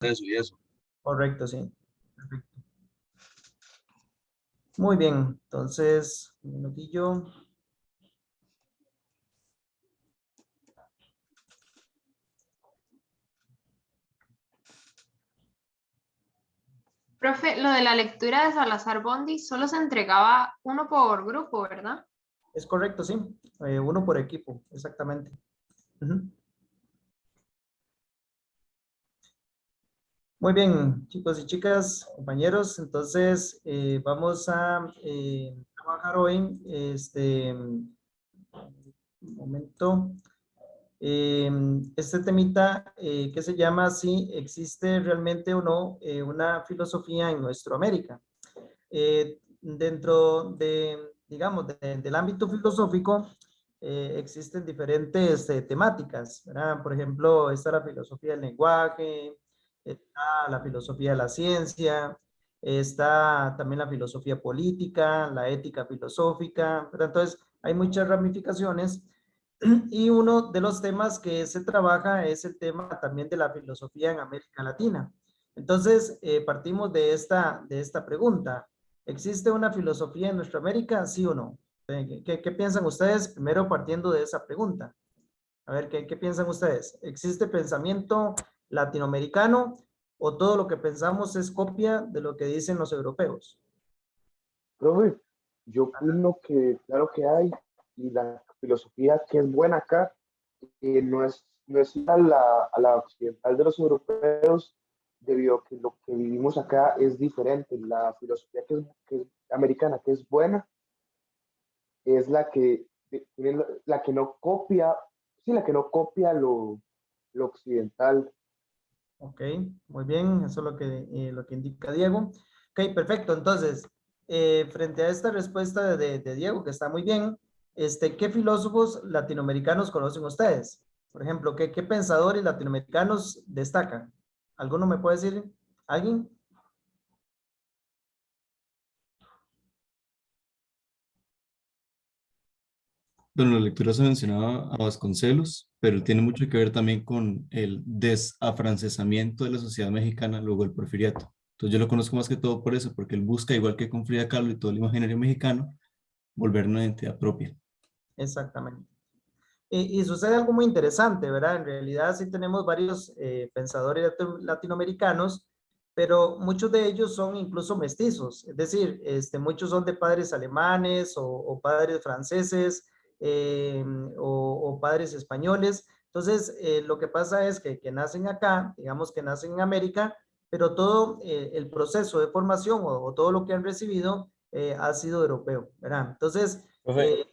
eso y eso. Correcto, sí. Perfecto. Muy bien, entonces, un minutillo. Profe, lo de la lectura de Salazar Bondi solo se entregaba uno por grupo, ¿verdad? Es correcto, sí. Uno por equipo, exactamente. Ujú. Muy bien, chicos y chicas, compañeros, entonces vamos a trabajar hoy, un momento, este temita que se llama si existe realmente o no una filosofía en nuestra América. Dentro de, digamos, del ámbito filosófico, existen diferentes temáticas, ¿verdad? Por ejemplo, está la filosofía del lenguaje, está la filosofía de la ciencia, está también la filosofía política, la ética filosófica, ¿verdad? Entonces, hay muchas ramificaciones y uno de los temas que se trabaja es el tema también de la filosofía en América Latina. Entonces, partimos de esta pregunta. ¿Existe una filosofía en nuestra América, sí o no? ¿Qué piensan ustedes? Primero partiendo de esa pregunta. A ver, ¿qué piensan ustedes? ¿Existe pensamiento latinoamericano o todo lo que pensamos es copia de lo que dicen los europeos? Profe, yo opino que claro que hay, y la filosofía que es buena acá no es a la occidental de los europeos, debido a que lo que vivimos acá es diferente. La filosofía que es americana, que es buena, es la que no copia, sí, la que no copia lo occidental. Ok, muy bien, eso es lo que indica Diego. Ok, perfecto. Entonces, frente a esta respuesta de Diego, que está muy bien, ¿qué filósofos latinoamericanos conocen ustedes? Por ejemplo, ¿qué pensadores latinoamericanos destacan? ¿Alguno me puede decir? ¿Alguien? Bueno, la lectura se mencionaba a Vasconcelos, pero tiene mucho que ver también con el desafrancesamiento de la sociedad mexicana luego del Porfiriato. Entonces yo lo conozco más que todo por eso, porque él busca, igual que con Frida Kahlo y todo el imaginario mexicano, volver una identidad propia. Exactamente. Y sucede algo muy interesante, ¿verdad? En realidad sí tenemos varios pensadores latinoamericanos, pero muchos de ellos son incluso mestizos, es decir, muchos son de padres alemanes o padres franceses eh, o padres españoles. Entonces, lo que pasa es que nacen acá, digamos que nacen en América, pero todo el proceso de formación o todo lo que han recibido ha sido europeo, ¿verdad? Entonces, Profe,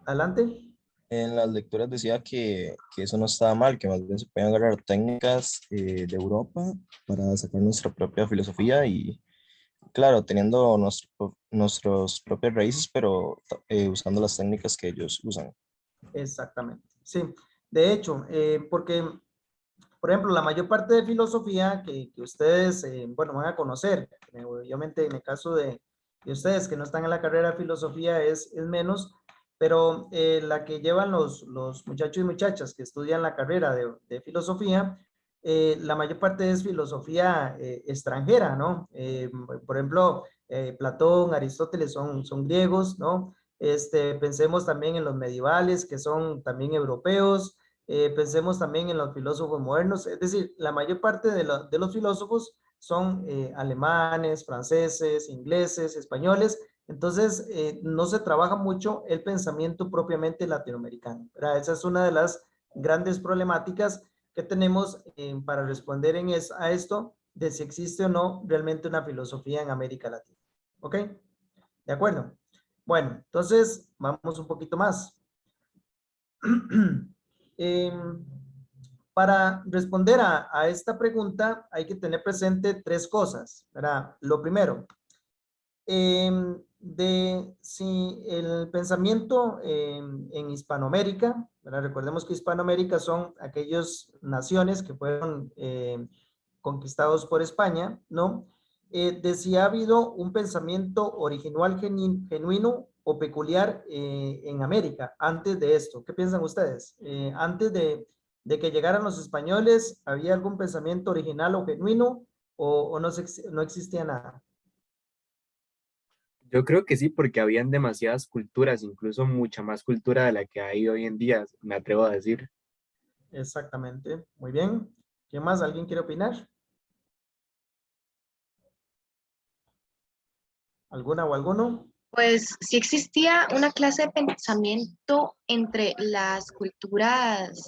adelante. en las lecturas decía que eso no estaba mal, que más bien se pueden agarrar técnicas de Europa para sacar nuestra propia filosofía y, claro, teniendo nuestros propias raíces, pero usando las técnicas que ellos usan. Exactamente, sí. De hecho, porque, por ejemplo, la mayor parte de filosofía que ustedes, bueno, van a conocer, obviamente en el caso de ustedes que no están en la carrera de filosofía es menos, pero la que llevan los muchachos y muchachas que estudian la carrera de filosofía, la mayor parte es filosofía extranjera, ¿no? Por ejemplo, Platón, Aristóteles son griegos, ¿no? Pensemos también en los medievales, que son también europeos, pensemos también en los filósofos modernos, es decir, la mayor parte de los filósofos son alemanes, franceses, ingleses, españoles, entonces no se trabaja mucho el pensamiento propiamente latinoamericano, ¿verdad? Esa es una de las grandes problemáticas que tenemos para responder a esto de si existe o no realmente una filosofía en América Latina. ¿Ok? ¿De acuerdo? Bueno, entonces vamos un poquito más. Para responder a esta pregunta hay que tener presente tres cosas, ¿verdad? Lo primero, de si el pensamiento en Hispanoamérica, ¿verdad? Recordemos que Hispanoamérica son aquellas naciones que fueron conquistados por España, ¿no? De si ha habido un pensamiento original, genuino o peculiar en América antes de esto. ¿Qué piensan ustedes? Antes de que llegaran los españoles, ¿había algún pensamiento original o genuino o no, no existía nada? Yo creo que sí, porque habían demasiadas culturas, incluso mucha más cultura de la que hay hoy en día, me atrevo a decir. Exactamente. Muy bien. ¿Quién más? ¿Alguien quiere opinar? ¿Alguna o alguno? Pues sí existía una clase de pensamiento entre las culturas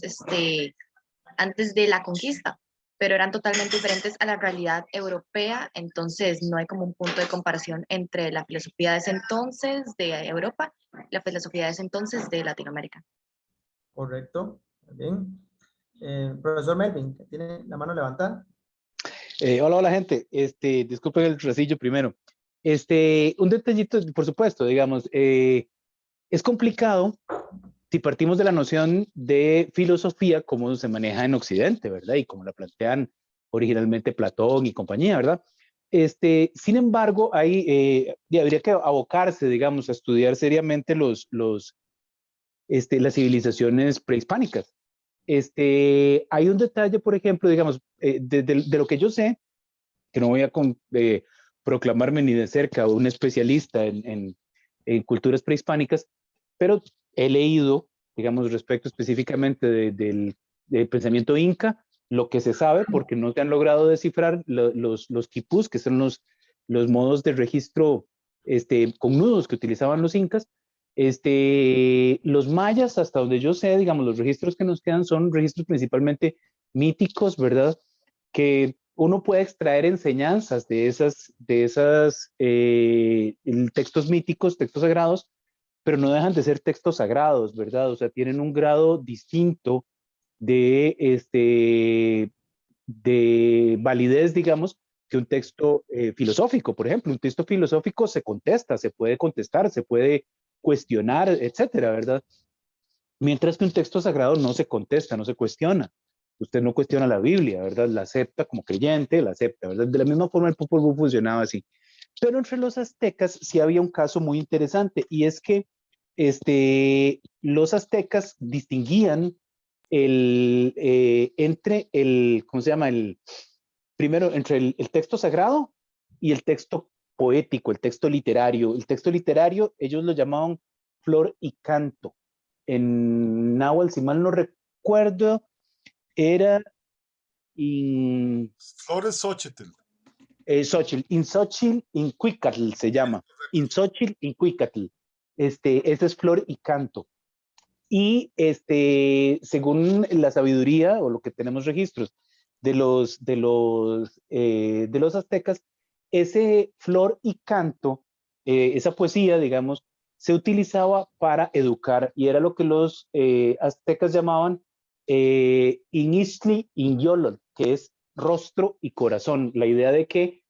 antes de la conquista, pero eran totalmente diferentes a la realidad europea, entonces no hay como un punto de comparación entre la filosofía de ese entonces de Europa y la filosofía de ese entonces de Latinoamérica. Correcto. Muy bien. Profesor Melvin, que tiene la mano levantada. Hola, gente. Disculpen el rasillo primero. Un detallito, por supuesto, digamos, es complicado si partimos de la noción de filosofía como se maneja en Occidente, ¿verdad? Y como la plantean originalmente Platón y compañía, ¿verdad? Sin embargo, habría que abocarse, digamos, a estudiar seriamente las civilizaciones prehispánicas. Hay un detalle, por ejemplo, digamos, de lo que yo sé, que no voy a proclamarme ni de cerca un especialista en culturas prehispánicas, pero he leído, digamos, respecto específicamente del pensamiento inca, lo que se sabe, porque no se han logrado descifrar los quipús, que son los modos de registro con nudos que utilizaban los incas. Los mayas, hasta donde yo sé, digamos, los registros que nos quedan son registros principalmente míticos, ¿verdad? Que uno puede extraer enseñanzas de textos míticos, textos sagrados, pero no dejan de ser textos sagrados, ¿verdad? O sea, tienen un grado distinto de validez, digamos, que un texto filosófico. Por ejemplo, un texto filosófico se contesta, se puede contestar, se puede cuestionar, etcétera, ¿verdad? Mientras que un texto sagrado no se contesta, no se cuestiona. Usted no cuestiona la Biblia, ¿verdad? La acepta como creyente, la acepta, ¿verdad? De la misma forma el Popol Vuh funcionaba así. Pero entre los aztecas sí había un caso muy interesante y es que los aztecas distinguían entre ¿cómo se llama? Primero, entre el texto sagrado y el texto poético, el texto literario. El texto literario, ellos lo llamaban flor y canto. En náhuatl, si mal no recuerdo, era Flores Xochitl. Xochitl, Xochitl Incuicatl se llama. Xochitl Incuicatl. Ese es flor y canto. Y según la sabiduría o lo que tenemos registros de los aztecas, ese flor y canto, esa poesía, digamos, se utilizaba para educar y era lo que los aztecas llamaban Inistli Inyolol, que es rostro y corazón. La idea de que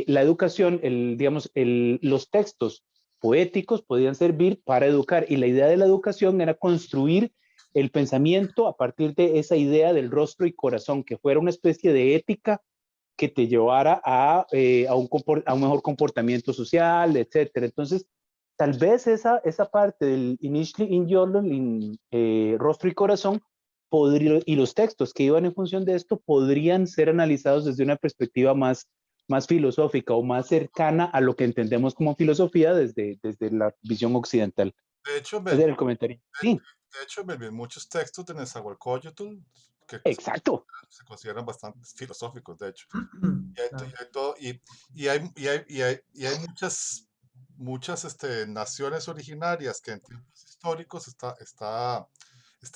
la educación, digamos, los textos poéticos podían servir para educar y la idea de la educación era construir el pensamiento a partir de esa idea del rostro y corazón, que fuera una especie de ética que te llevara a un mejor comportamiento social, etcétera. Entonces, tal vez esa parte del Inishli Inyolol, rostro y corazón, y los textos que iban en función de esto podrían ser analizados desde una perspectiva más filosófica o más cercana a lo que entendemos como filosofía desde la visión occidental. De hecho, Ese era el comentario. Sí, de hecho, muchos textos de Nezahualcóyotl que exacto. se consideran bastante filosóficos, de hecho. Claro. Y hay muchas naciones originarias que en tiempos históricos está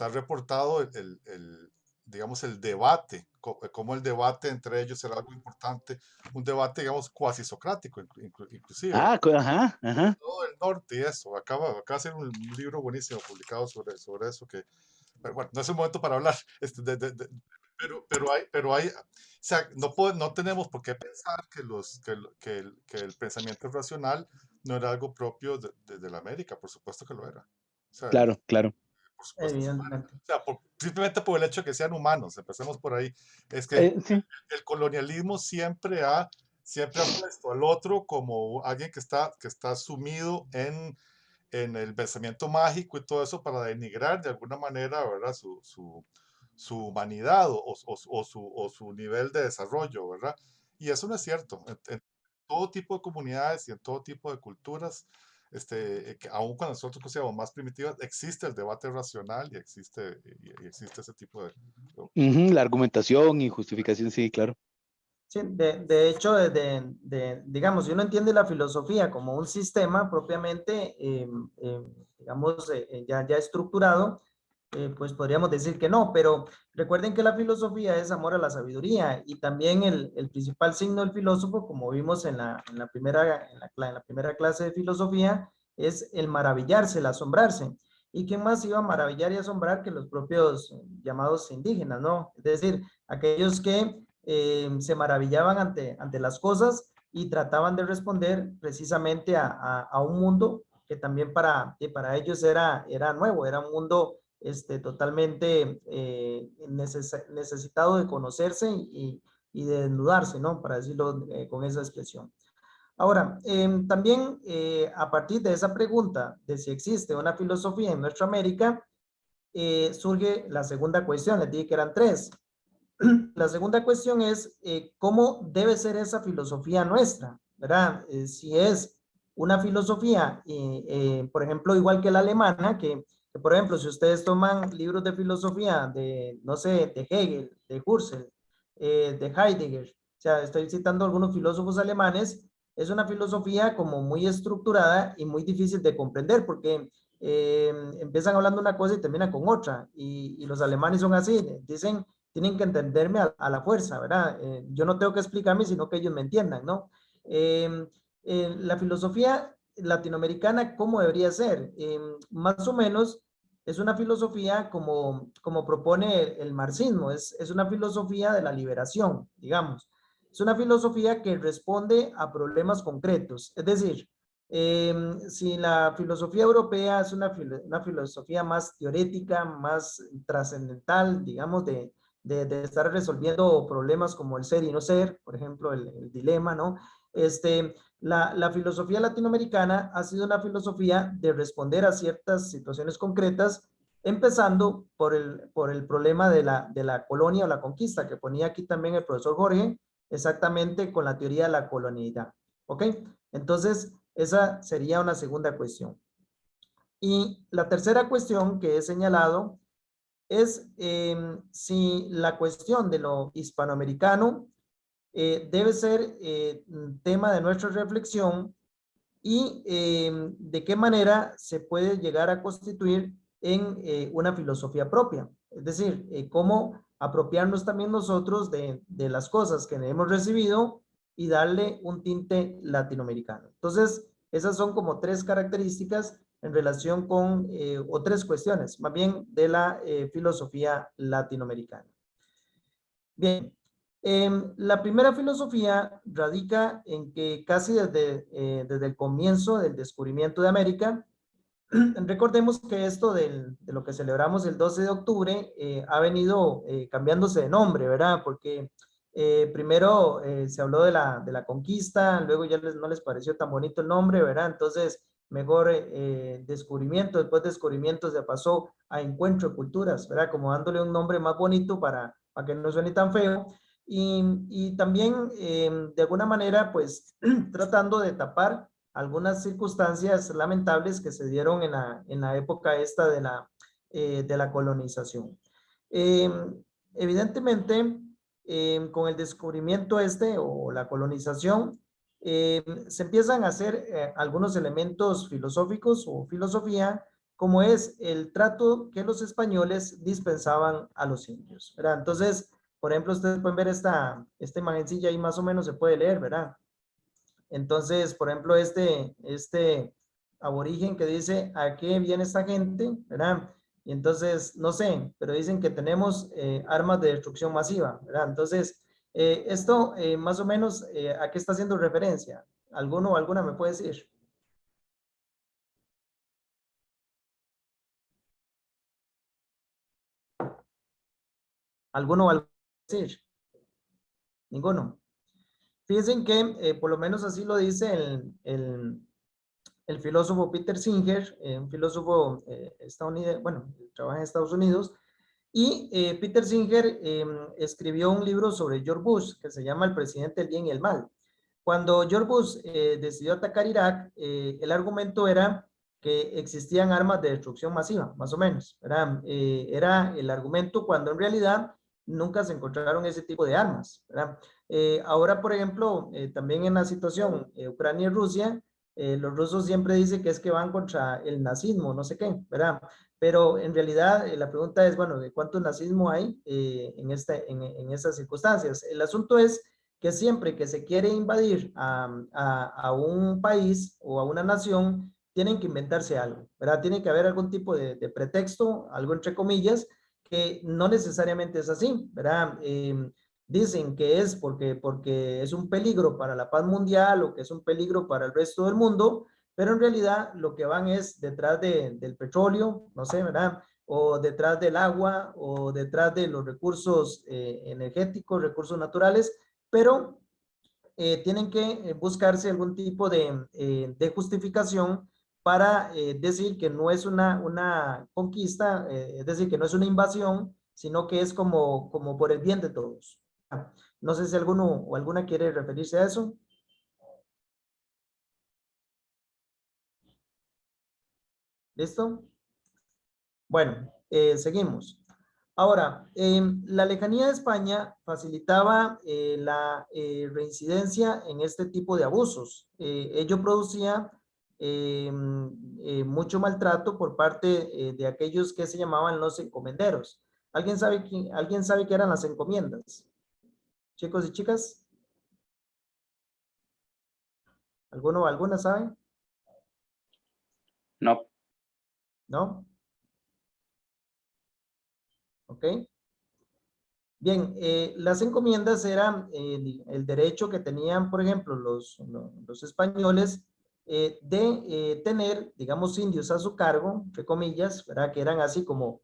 reportado digamos, el debate, como el debate entre ellos era algo importante, un debate, digamos, cuasi socrático, inclusive. Ajá, ajá. Todo el norte y eso. Acaba de ser un libro buenísimo publicado sobre eso que, pero bueno, no es el momento para hablar, pero hay, o sea, no tenemos por qué pensar que el pensamiento racional no era algo propio de la América, por supuesto que lo era. O sea, Claro, claro. por supuesto. Evidentemente. O sea, simplemente por el hecho de que sean humanos, empecemos por ahí. Es que Sí, el colonialismo siempre ha puesto al otro como alguien que está sumido en el pensamiento mágico y todo eso para denigrar de alguna manera, ¿verdad? su humanidad o su nivel de desarrollo, ¿verdad? Y eso no es cierto. En todo tipo de comunidades y en todo tipo de culturas, que aun cuando nosotros consideramos más primitivas, existe el debate racional y existe ese tipo de... Ujú, la argumentación y justificación, sí, claro. Sí, de hecho, digamos, si uno entiende la filosofía como un sistema propiamente, digamos, ya estructurado, pues podríamos decir que no, pero recuerden que la filosofía es amor a la sabiduría y también el principal signo del filósofo, como vimos en la primera clase de filosofía, es el maravillarse, el asombrarse. ¿Y quién más iba a maravillar y asombrar que los propios llamados indígenas, ¿no? Es decir, aquellos que se maravillaban ante las cosas y trataban de responder precisamente a un mundo que también para ellos era nuevo, era un mundo totalmente necesitado de conocerse y de desnudarse, ¿no? Para decirlo con esa expresión. Ahora, también a partir de esa pregunta de si existe una filosofía en nuestra América, surge la segunda cuestión, les dije que eran tres. La segunda cuestión es cómo debe ser esa filosofía nuestra, ¿verdad? Si es una filosofía, por ejemplo, igual que la alemana, por ejemplo, si ustedes toman libros de filosofía de, no sé, de Hegel, de Husserl, de Heidegger, o sea, estoy citando algunos filósofos alemanes, es una filosofía como muy estructurada y muy difícil de comprender porque empiezan hablando una cosa y terminan con otra, y los alemanes son así, dicen tienen que entenderme a la fuerza, ¿verdad? Yo no tengo que explicarme, sino que ellos me entiendan, ¿no? La filosofía latinoamericana, ¿cómo debería ser? Más o menos es una filosofía como propone el marxismo, es una filosofía de la liberación, digamos. Es una filosofía que responde a problemas concretos, es decir, si la filosofía europea es una filosofía más teorética, más trascendental, digamos, de estar resolviendo problemas como el ser y no ser, por ejemplo, el dilema, ¿no? La filosofía latinoamericana ha sido una filosofía de responder a ciertas situaciones concretas, empezando por el problema de la colonia o la conquista, que ponía aquí también el profesor Jorge, exactamente con la teoría de la colonialidad. ¿Ok? Entonces, esa sería una segunda cuestión. Y la tercera cuestión que he señalado es si la cuestión de lo hispanoamericano debe ser tema de nuestra reflexión y de qué manera se puede llegar a constituir en una filosofía propia. Es decir, cómo apropiarnos también nosotros de las cosas que hemos recibido y darle un tinte latinoamericano. Entonces, esas son como tres características en relación con, o tres cuestiones, más bien de la filosofía latinoamericana. Bien, la primera filosofía radica en que casi desde el comienzo del descubrimiento de América, recordemos que esto de lo que celebramos el 12 de octubre ha venido cambiándose de nombre, ¿verdad? Porque primero se habló de la conquista, luego ya no les pareció tan bonito el nombre, ¿verdad? Entonces, mejor descubrimiento, después descubrimiento se pasó a encuentro de culturas, ¿verdad? Como dándole un nombre más bonito para que no suene tan feo. Y también, de alguna manera, pues, tratando de tapar algunas circunstancias lamentables que se dieron en la época esta de la colonización. Evidentemente, con el descubrimiento o la colonización, se empiezan a hacer algunos elementos filosóficos o filosofía, como es el trato que los españoles dispensaban a los indios, ¿verdad? Entonces, por ejemplo, ustedes pueden ver esta imagencilla ahí más o menos se puede leer, ¿verdad? Entonces, por ejemplo, este aborigen que dice, ¿a qué viene esta gente? ¿Verdad? Y entonces, no sé, pero dicen que tenemos armas de destrucción masiva, ¿verdad? Entonces, esto más o menos, ¿a qué está haciendo referencia? ¿Alguno o alguna me puede decir? ¿Alguno o alguna puede decir? Ninguno. Fíjense que por lo menos así lo dice el filósofo Peter Singer, un filósofo estadounidense, bueno, trabaja en Estados Unidos, Y Peter Singer escribió un libro sobre George Bush que se llama El presidente del bien y el mal. Cuando George Bush decidió atacar Irak, el argumento era que existían armas de destrucción masiva, más o menos. Era el argumento cuando en realidad nunca se encontraron ese tipo de armas. Ahora, por ejemplo, también en la situación Ucrania y Rusia, los rusos siempre dicen que es que van contra el nazismo, no sé qué, ¿verdad? Pero en realidad la pregunta es, bueno, ¿de cuánto nazismo hay en estas circunstancias? El asunto es que siempre que se quiere invadir a un país o a una nación, tienen que inventarse algo, ¿verdad? Tiene que haber algún tipo de pretexto, algo entre comillas, que no necesariamente es así, ¿verdad? Dicen que es porque es un peligro para la paz mundial o que es un peligro para el resto del mundo, pero en realidad lo que van es detrás del petróleo, no sé, ¿verdad? O detrás del agua o detrás de los recursos energéticos, recursos naturales, pero tienen que buscarse algún tipo de justificación para decir que no es una conquista, es decir, que no es una invasión, sino que es como por el bien de todos. No sé si alguno o alguna quiere referirse a eso. ¿Listo? Bueno, seguimos. Ahora, la lejanía de España facilitaba la reincidencia en este tipo de abusos. Ello producía mucho maltrato por parte de aquellos que se llamaban los encomenderos. ¿Alguien sabe qué eran las encomiendas? Chicos y chicas. ¿Alguno o alguna sabe? No. ¿No? ¿Ok? Bien, las encomiendas eran el derecho que tenían, por ejemplo, los españoles de tener, digamos, indios a su cargo, entre comillas, ¿verdad? Que eran así como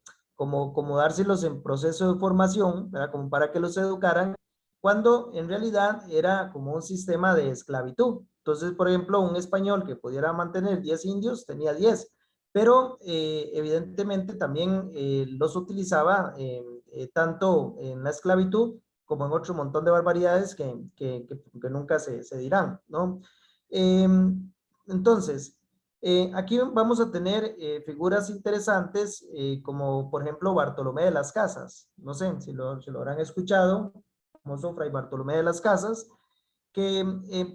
dárselos en proceso de formación, ¿verdad? Como para que los educaran, cuando en realidad era como un sistema de esclavitud. Entonces, por ejemplo, un español que pudiera mantener 10 indios tenía 10, pero evidentemente también los utilizaba tanto en la esclavitud como en otro montón de barbaridades que nunca se dirán, ¿no? Entonces, aquí vamos a tener figuras interesantes como por ejemplo Bartolomé de las Casas, no sé si lo habrán escuchado, famoso Fray Bartolomé de las Casas, que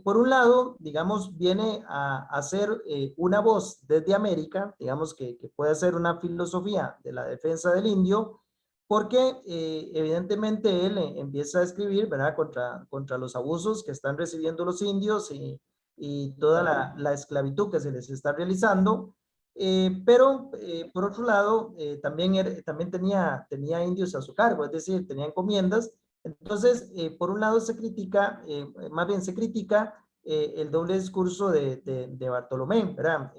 por un lado, digamos, viene a ser una voz desde América, digamos que puede ser una filosofía de la defensa del indio, porque evidentemente él empieza a escribir, ¿verdad?, contra los abusos que están recibiendo los indios y toda la esclavitud que se les está realizando. Pero por otro lado, también tenía indios a su cargo, es decir, tenía encomiendas. Entonces, por un lado se critica, más bien se critica el doble discurso de Bartolomé, ¿verdad?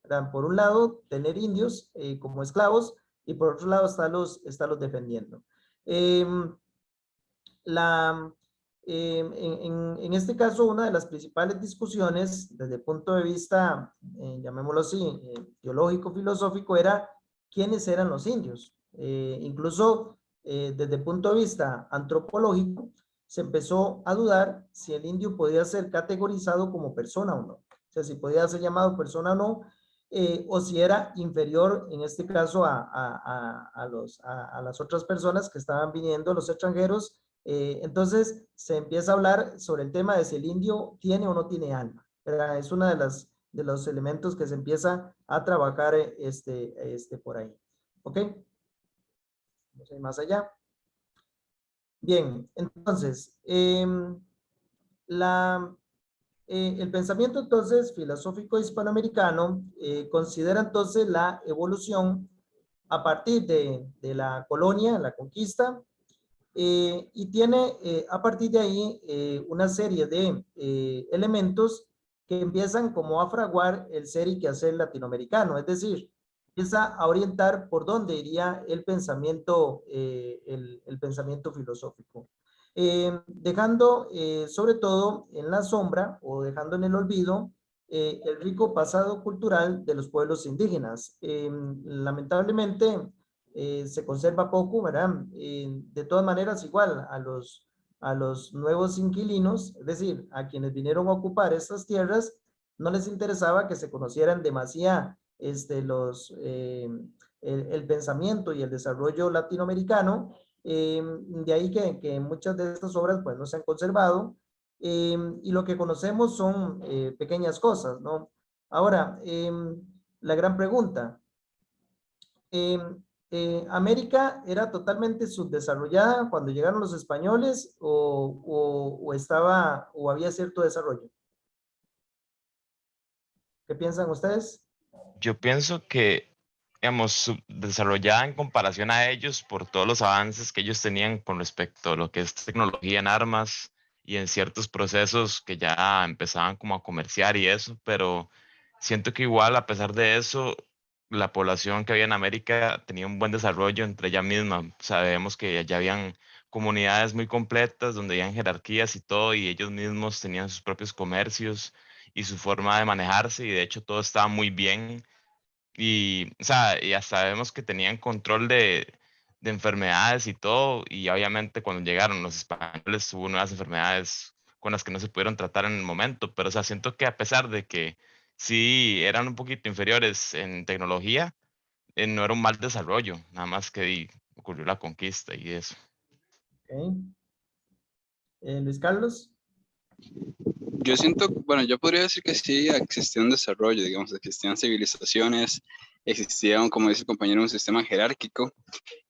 ¿verdad? Por un lado, tener indios como esclavos y por otro lado estarlos defendiendo. En este caso, una de las principales discusiones desde el punto de vista, llamémoslo así, teológico, filosófico, era quiénes eran los indios. Incluso desde el punto de vista antropológico, se empezó a dudar si el indio podía ser categorizado como persona o no. O sea, si podía ser llamado persona o no, o si era inferior, en este caso, a las otras personas que estaban viniendo, los extranjeros. Entonces, se empieza a hablar sobre el tema de si el indio tiene o no tiene alma, ¿verdad? Es uno de los elementos que se empieza a trabajar por ahí. ¿Ok? Vamos a ir más allá. Bien, entonces, el pensamiento entonces filosófico hispanoamericano considera entonces la evolución a partir de la colonia, la conquista, y tiene a partir de ahí una serie de elementos que empiezan como a fraguar el ser y quehacer latinoamericano, es decir, empieza a orientar por dónde iría el pensamiento filosófico. Dejando sobre todo en la sombra o dejando en el olvido el rico pasado cultural de los pueblos indígenas. Lamentablemente, se conserva poco, ¿verdad? De todas maneras, igual a los nuevos inquilinos, es decir, a quienes vinieron a ocupar estas tierras, no les interesaba que se conocieran demasiado el pensamiento y el desarrollo latinoamericano, de ahí que muchas de estas obras pues no se han conservado, y lo que conocemos son pequeñas cosas, ¿no? Ahora, la gran pregunta, ¿América era totalmente subdesarrollada cuando llegaron los españoles o había cierto desarrollo? ¿Qué piensan ustedes? Yo pienso que, digamos, desarrollada en comparación a ellos por todos los avances que ellos tenían con respecto a lo que es tecnología en armas y en ciertos procesos que ya empezaban como a comerciar y eso, pero siento que igual a pesar de eso, la población que había en América tenía un buen desarrollo entre ella misma. Sabemos que ya habían comunidades muy completas donde habían jerarquías y todo, y ellos mismos tenían sus propios comercios y su forma de manejarse, y de hecho todo estaba muy bien. Y, o sea, ya sabemos que tenían control de enfermedades y todo, y obviamente cuando llegaron los españoles hubo nuevas enfermedades con las que no se pudieron tratar en el momento, pero o sea, siento que a pesar de que sí eran un poquito inferiores en tecnología, no era un mal desarrollo, nada más que ocurrió la conquista y eso. Okay. Luis Carlos. Yo siento, bueno, yo podría decir que sí existía un desarrollo, digamos, existían civilizaciones, existía, como dice el compañero, un sistema jerárquico,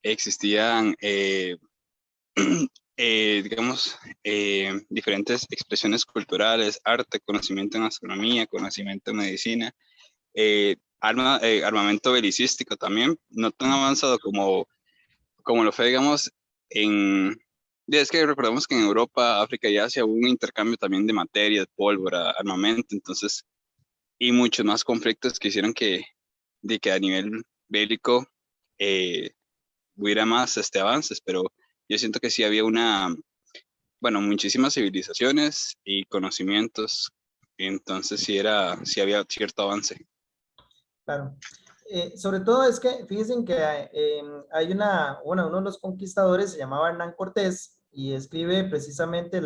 existían, digamos, diferentes expresiones culturales, arte, conocimiento en astronomía, conocimiento en medicina, armamento belicístico también, no tan avanzado como lo fue, digamos, es que recordemos que en Europa, África y Asia hubo un intercambio también de materia, de pólvora, armamento, entonces, y muchos más conflictos que hicieron que a nivel bélico hubiera más avances, pero yo siento que sí había muchísimas civilizaciones y conocimientos, entonces sí había cierto avance. Claro. Sobre todo es que, fíjense que hay uno de los conquistadores se llamaba Hernán Cortés y escribe precisamente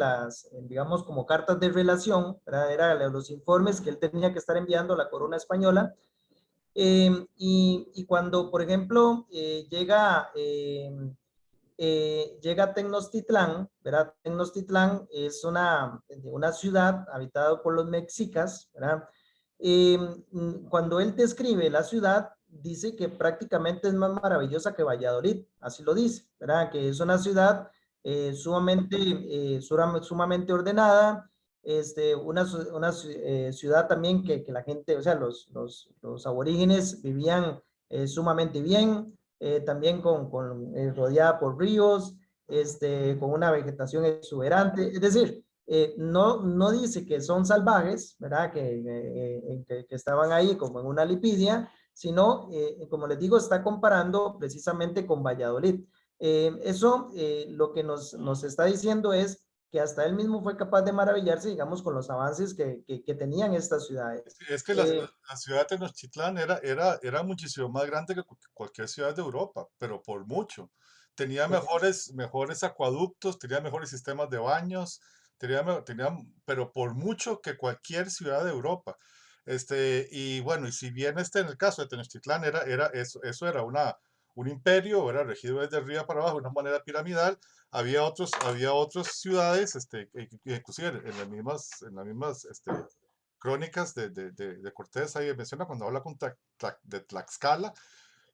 digamos, como cartas de relación, ¿verdad? Eran los informes que él tenía que estar enviando a la corona española. Y cuando, por ejemplo, llega a Tenochtitlán, ¿verdad? Tenochtitlán es una ciudad habitada por los mexicas, ¿verdad? Cuando él describe la ciudad, dice que prácticamente es más maravillosa que Valladolid, así lo dice, ¿verdad? Que es una ciudad sumamente ordenada, una ciudad también que la gente, o sea, los aborígenes vivían sumamente bien, también rodeada por ríos, con una vegetación exuberante, es decir, no dice que son salvajes, ¿verdad? Que estaban ahí como en una lipidia, sino, como les digo, está comparando precisamente con Valladolid. Eso lo que nos está diciendo es que hasta él mismo fue capaz de maravillarse, digamos, con los avances que tenían estas ciudades. Es que la ciudad de Tenochtitlán era muchísimo más grande que cualquier ciudad de Europa, pero por mucho. Tenía mejores acueductos, tenía mejores sistemas de baños, pero por mucho que cualquier ciudad de Europa. Y bueno, y si bien en el caso de Tenochtitlán eso era un imperio, era regido desde arriba para abajo de una manera piramidal, había otras ciudades, inclusive en las mismas crónicas de Cortés, ahí menciona cuando habla de Tlaxcala,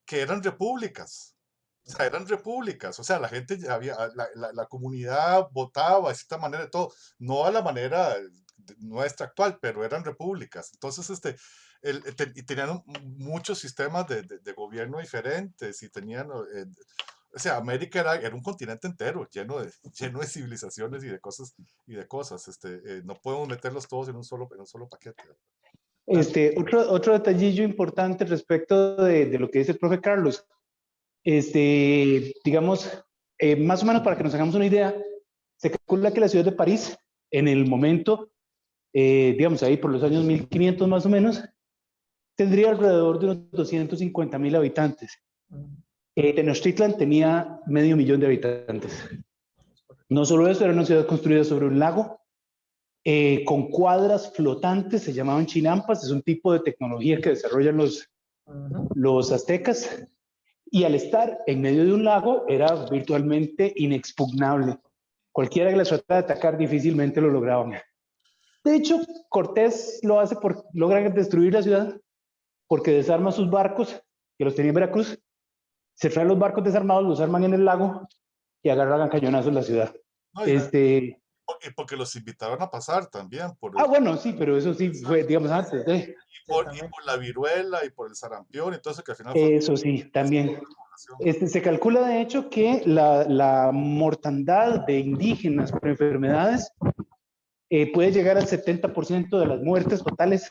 que eran repúblicas. O sea, eran repúblicas. O sea, la gente la comunidad votaba de cierta manera de todo, no a la manera nuestra actual, pero eran repúblicas. Entonces, y tenían muchos sistemas de gobierno diferentes y tenían, o sea, América era un continente entero, lleno de civilizaciones y de cosas. No podemos meterlos todos en un solo paquete. Otro detallillo importante respecto de lo que dice el profe Carlos. Digamos, más o menos para que nos hagamos una idea, se calcula que la ciudad de París, en el momento, digamos ahí por los años 1500 más o menos, tendría alrededor de unos 250,000 habitantes. Tenochtitlan tenía 500,000 de habitantes. No solo eso, era una ciudad construida sobre un lago, con cuadras flotantes, se llamaban chinampas, es un tipo de tecnología que desarrollan los aztecas, y al estar en medio de un lago era virtualmente inexpugnable. Cualquiera que les tratara de atacar difícilmente lo lograban. De hecho, Cortés lo hace logra destruir la ciudad porque desarma sus barcos, que los tenía en Veracruz, se traen los barcos desarmados, los arman en el lago y agarran a cañonazos la ciudad. No, y porque los invitaron a pasar también. Bueno, sí, pero eso sí fue, digamos, antes de... Y por la viruela y por el sarampión, entonces que al final... Eso sí, también. Se calcula de hecho que la mortandad de indígenas por enfermedades puede llegar al 70% de las muertes totales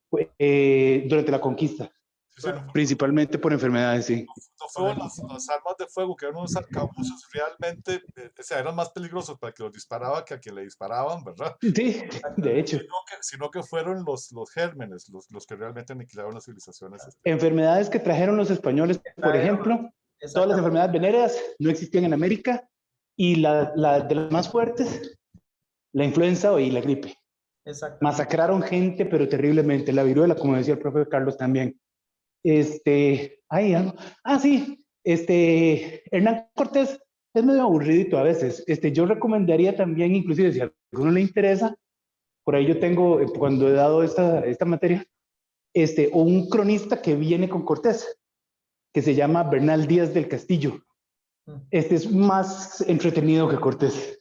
durante la conquista. Sí, principalmente por enfermedades, sí. No fueron las armas de fuego, que eran unos arcabuces realmente, o sea, eran más peligrosos para el que los disparaba que a quien le disparaban, ¿verdad? Sí, de hecho. Sino que fueron los gérmenes los que realmente aniquilaron las civilizaciones. Enfermedades que trajeron los españoles, por ejemplo, todas las enfermedades venéreas no existían en América, y de las más fuertes, la influenza y la gripe. Masacraron gente, pero terriblemente. La viruela, como decía el profe Carlos también. Sí, Hernán Cortés es medio aburridito a veces. Yo recomendaría también, inclusive si a alguno le interesa, por ahí yo tengo, cuando he dado esta materia, un cronista que viene con Cortés, que se llama Bernal Díaz del Castillo. Es más entretenido que Cortés,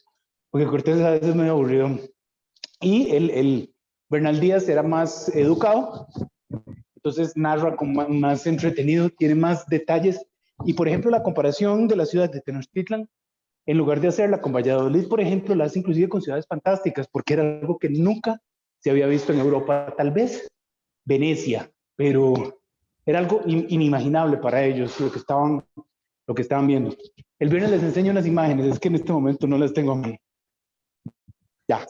porque Cortés a veces es medio aburrido. Y el Bernal Díaz era más educado, entonces narra con más entretenido, tiene más detalles. Y por ejemplo, la comparación de la ciudad de Tenochtitlan, en lugar de hacerla con Valladolid, por ejemplo, la hace inclusive con ciudades fantásticas, porque era algo que nunca se había visto en Europa. Tal vez Venecia, pero era algo inimaginable para ellos, lo que estaban viendo. El viernes les enseño unas imágenes, es que en este momento no las tengo a mí. Ya.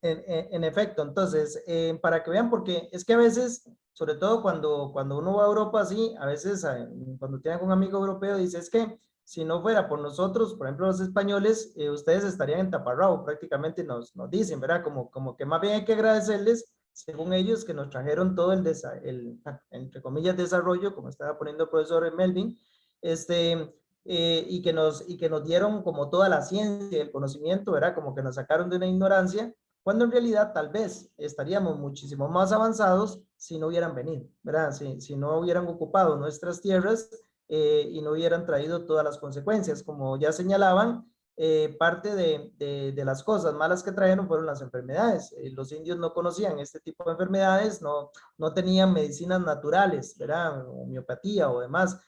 En efecto, entonces, para que vean, porque es que a veces, sobre todo cuando uno va a Europa así, a veces cuando tiene un amigo europeo, dice, es que si no fuera por nosotros, por ejemplo los españoles, ustedes estarían en taparrabo, prácticamente nos dicen, ¿verdad? Como que más bien hay que agradecerles, según ellos, que nos trajeron todo el entre comillas, desarrollo, como estaba poniendo el profesor Melvin, y que nos dieron como toda la ciencia, el conocimiento, ¿verdad? Como que nos sacaron de una ignorancia, cuando en realidad tal vez estaríamos muchísimo más avanzados si no hubieran venido, ¿verdad? Si no hubieran ocupado nuestras tierras y no hubieran traído todas las consecuencias. Como ya señalaban, parte de las cosas malas que trajeron fueron las enfermedades. Los indios no conocían este tipo de enfermedades, no tenían medicinas naturales, ¿verdad? Homeopatía o demás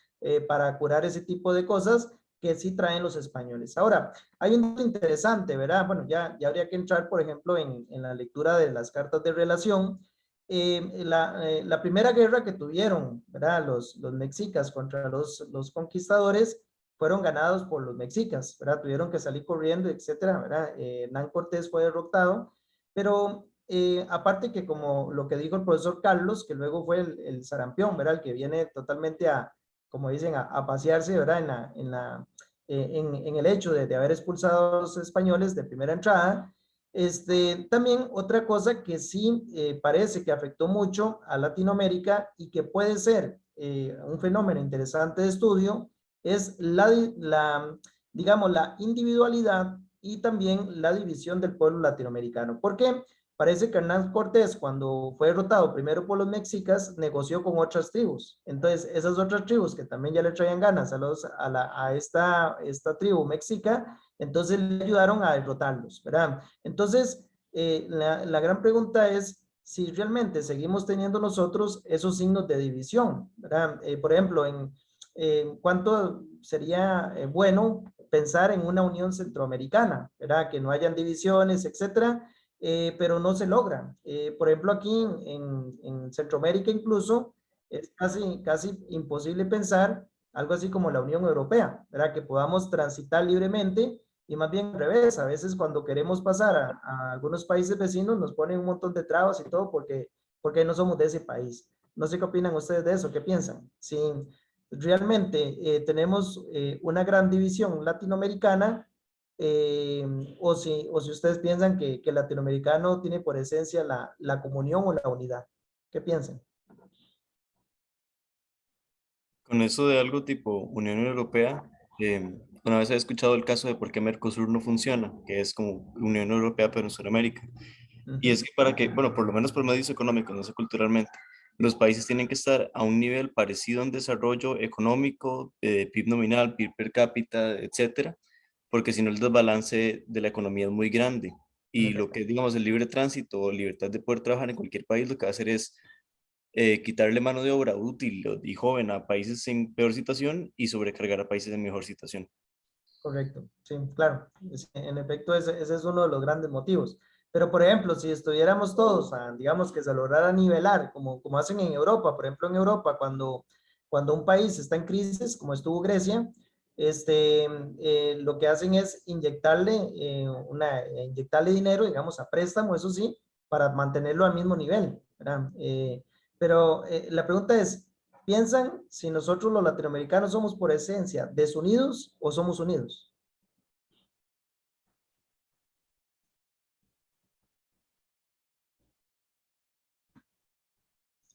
para curar ese tipo de cosas que sí traen los españoles. Ahora, hay un dato interesante, ¿verdad? Bueno, ya habría que entrar, por ejemplo, en la lectura de las cartas de relación. La primera guerra que tuvieron, ¿verdad? Los mexicas contra los conquistadores fueron ganados por los mexicas, ¿verdad? Tuvieron que salir corriendo, etcétera, ¿verdad? Hernán Cortés fue derrotado, pero aparte que como lo que dijo el profesor Carlos, que luego fue el sarampión, ¿verdad? El que viene totalmente como dicen, a pasearse, ¿verdad? En el hecho de haber expulsado a los españoles de primera entrada. También otra cosa que sí parece que afectó mucho a Latinoamérica y que puede ser un fenómeno interesante de estudio es digamos, la individualidad y también la división del pueblo latinoamericano. ¿Por qué? Parece que Hernán Cortés, cuando fue derrotado primero por los mexicas, negoció con otras tribus. Entonces, esas otras tribus que también ya le traían ganas a esta tribu mexica, entonces le ayudaron a derrotarlos, ¿verdad? Entonces, la gran pregunta es si realmente seguimos teniendo nosotros esos signos de división, ¿verdad? Por ejemplo, en cuánto sería bueno pensar en una unión centroamericana, ¿verdad? Que no hayan divisiones, etcétera. Pero no se logra. Por ejemplo, aquí en Centroamérica incluso es casi imposible pensar algo así como la Unión Europea, ¿verdad? Que podamos transitar libremente y más bien al revés. A veces cuando queremos pasar a algunos países vecinos nos ponen un montón de trabas y todo porque no somos de ese país. No sé qué opinan ustedes de eso, ¿qué piensan? realmente tenemos una gran división latinoamericana, o si ustedes piensan que el latinoamericano tiene por esencia la comunión o la unidad. ¿Qué piensan? Con eso de algo tipo Unión Europea, una vez he escuchado el caso de por qué Mercosur no funciona, que es como Unión Europea pero en Sudamérica. Y es que para que, bueno, por lo menos por medios económicos, no sé culturalmente, los países tienen que estar a un nivel parecido en desarrollo económico, PIB nominal, PIB per cápita, etcétera, porque si no el desbalance de la economía es muy grande. Y lo que es, digamos, el libre tránsito o libertad de poder trabajar en cualquier país, lo que va a hacer es quitarle mano de obra útil y joven a países en peor situación y sobrecargar a países en mejor situación. Correcto, sí, claro. En efecto, ese es uno de los grandes motivos. Pero, por ejemplo, si estuviéramos todos, digamos que se lograra nivelar, como hacen en Europa, por ejemplo, en Europa, cuando un país está en crisis, como estuvo Grecia, lo que hacen es inyectarle dinero, digamos, a préstamo, eso sí, para mantenerlo al mismo nivel, ¿verdad? Pero la pregunta es, ¿piensan si nosotros los latinoamericanos somos por esencia desunidos o somos unidos?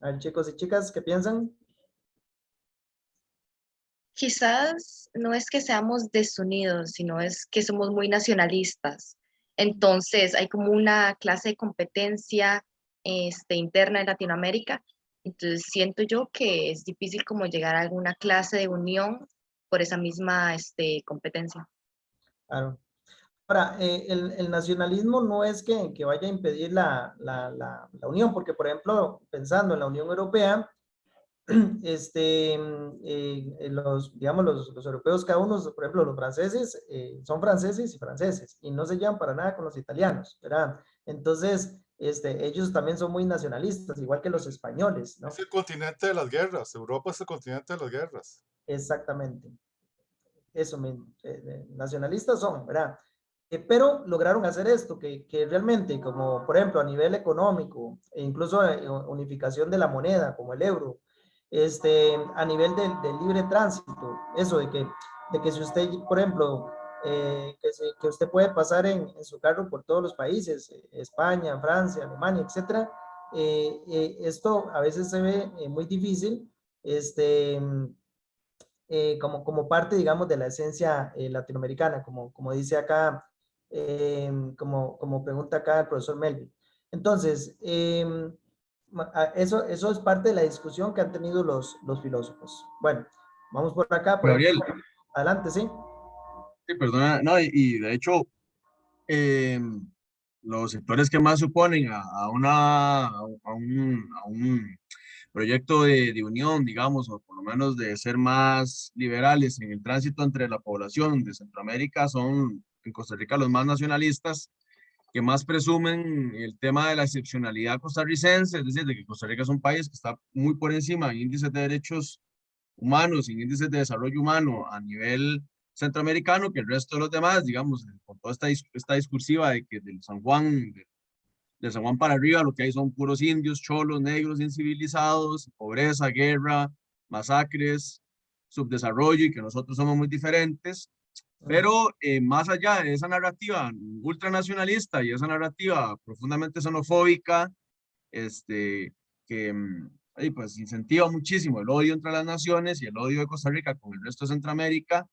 A ver, chicos y chicas, ¿qué piensan? Quizás no es que seamos desunidos, sino es que somos muy nacionalistas. Entonces hay como una clase de competencia interna en Latinoamérica. Entonces siento yo que es difícil como llegar a alguna clase de unión por esa misma competencia. Claro. Ahora, el nacionalismo no es que vaya a impedir la unión, porque, por ejemplo, pensando en la Unión Europea, digamos, los europeos, cada uno, por ejemplo, los franceses, son franceses y franceses, y no se llevan para nada con los italianos, ¿verdad? Entonces, ellos también son muy nacionalistas, igual que los españoles, ¿no? Es el continente de las guerras. Europa es el continente de las guerras. Exactamente. Eso mismo. Nacionalistas son, ¿verdad? Pero lograron hacer esto, que realmente, como por ejemplo a nivel económico, e incluso unificación de la moneda, como el euro, a nivel del libre tránsito, eso de que si usted, por ejemplo, que usted puede pasar en su carro por todos los países, España, Francia, Alemania, etcétera, esto a veces se ve muy difícil, como parte, digamos, de la esencia latinoamericana, como dice acá, como pregunta acá el profesor Melvin. Entonces, eso es parte de la discusión que han tenido los filósofos. Bueno, vamos por acá. Por Gabriel, ejemplo, adelante, sí. sí, perdona, no, y de hecho, eh, los sectores que más suponen a un proyecto de unión, digamos, o por lo menos de ser más liberales en el tránsito entre la población de Centroamérica son en Costa Rica los más nacionalistas, que más presumen el tema de la excepcionalidad costarricense, es decir, de que Costa Rica es un país que está muy por encima en índices de derechos humanos, en índices de desarrollo humano a nivel centroamericano que el resto de los demás, digamos, con toda esta discursiva de que del San Juan para arriba lo que hay son puros indios, cholos, negros, incivilizados, pobreza, guerra, masacres, subdesarrollo y que nosotros somos muy diferentes. Pero más allá de esa narrativa ultranacionalista y esa narrativa profundamente xenofóbica, que pues incentiva muchísimo el odio entre las naciones y el odio de Costa Rica con el resto de Centroamérica,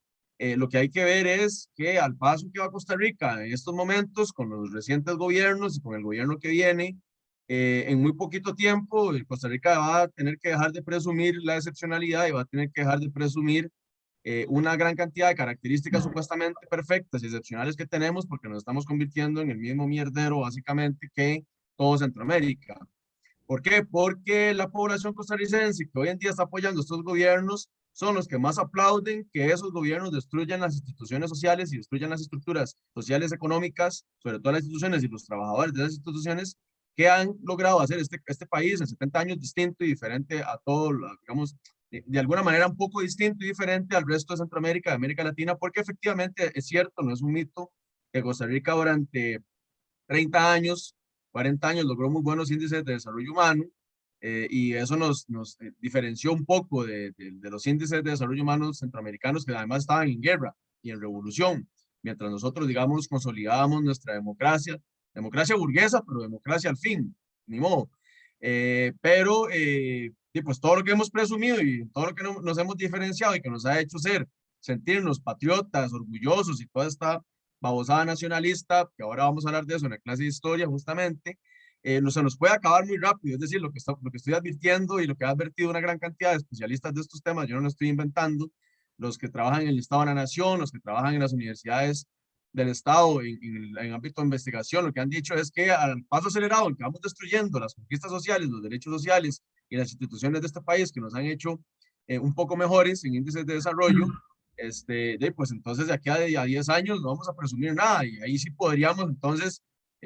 lo que hay que ver es que al paso que va Costa Rica en estos momentos, con los recientes gobiernos y con el gobierno que viene, en muy poquito tiempo Costa Rica va a tener que dejar de presumir la excepcionalidad y va a tener que dejar de presumir una gran cantidad de características supuestamente perfectas y excepcionales que tenemos porque nos estamos convirtiendo en el mismo mierdero básicamente que todo Centroamérica. ¿Por qué? Porque la población costarricense que hoy en día está apoyando estos gobiernos son los que más aplauden que esos gobiernos destruyan las instituciones sociales y destruyan las estructuras sociales económicas, sobre todo las instituciones y los trabajadores de esas instituciones que han logrado hacer este país en 70 años distinto y diferente a todo, digamos, de alguna manera un poco distinto y diferente al resto de Centroamérica, de América Latina, porque efectivamente es cierto, no es un mito, que Costa Rica durante 30 años, 40 años logró muy buenos índices de desarrollo humano, y eso nos diferenció un poco de los índices de desarrollo humano centroamericanos, que además estaban en guerra y en revolución, mientras nosotros, digamos, consolidábamos nuestra democracia burguesa, pero democracia al fin, ni modo. Y pues todo lo que hemos presumido y todo lo que nos hemos diferenciado y que nos ha hecho sentirnos patriotas, orgullosos y toda esta babosada nacionalista, que ahora vamos a hablar de eso en la clase de historia justamente, no se nos puede acabar muy rápido. Es decir, lo que estoy advirtiendo y lo que ha advertido una gran cantidad de especialistas de estos temas, yo no lo estoy inventando, los que trabajan en el Estado de la Nación, los que trabajan en las universidades del Estado, en ámbito de investigación, lo que han dicho es que al paso acelerado en que vamos destruyendo las conquistas sociales, los derechos sociales y las instituciones de este país que nos han hecho un poco mejores en índices de desarrollo, pues entonces de aquí a 10 años no vamos a presumir nada y ahí sí podríamos entonces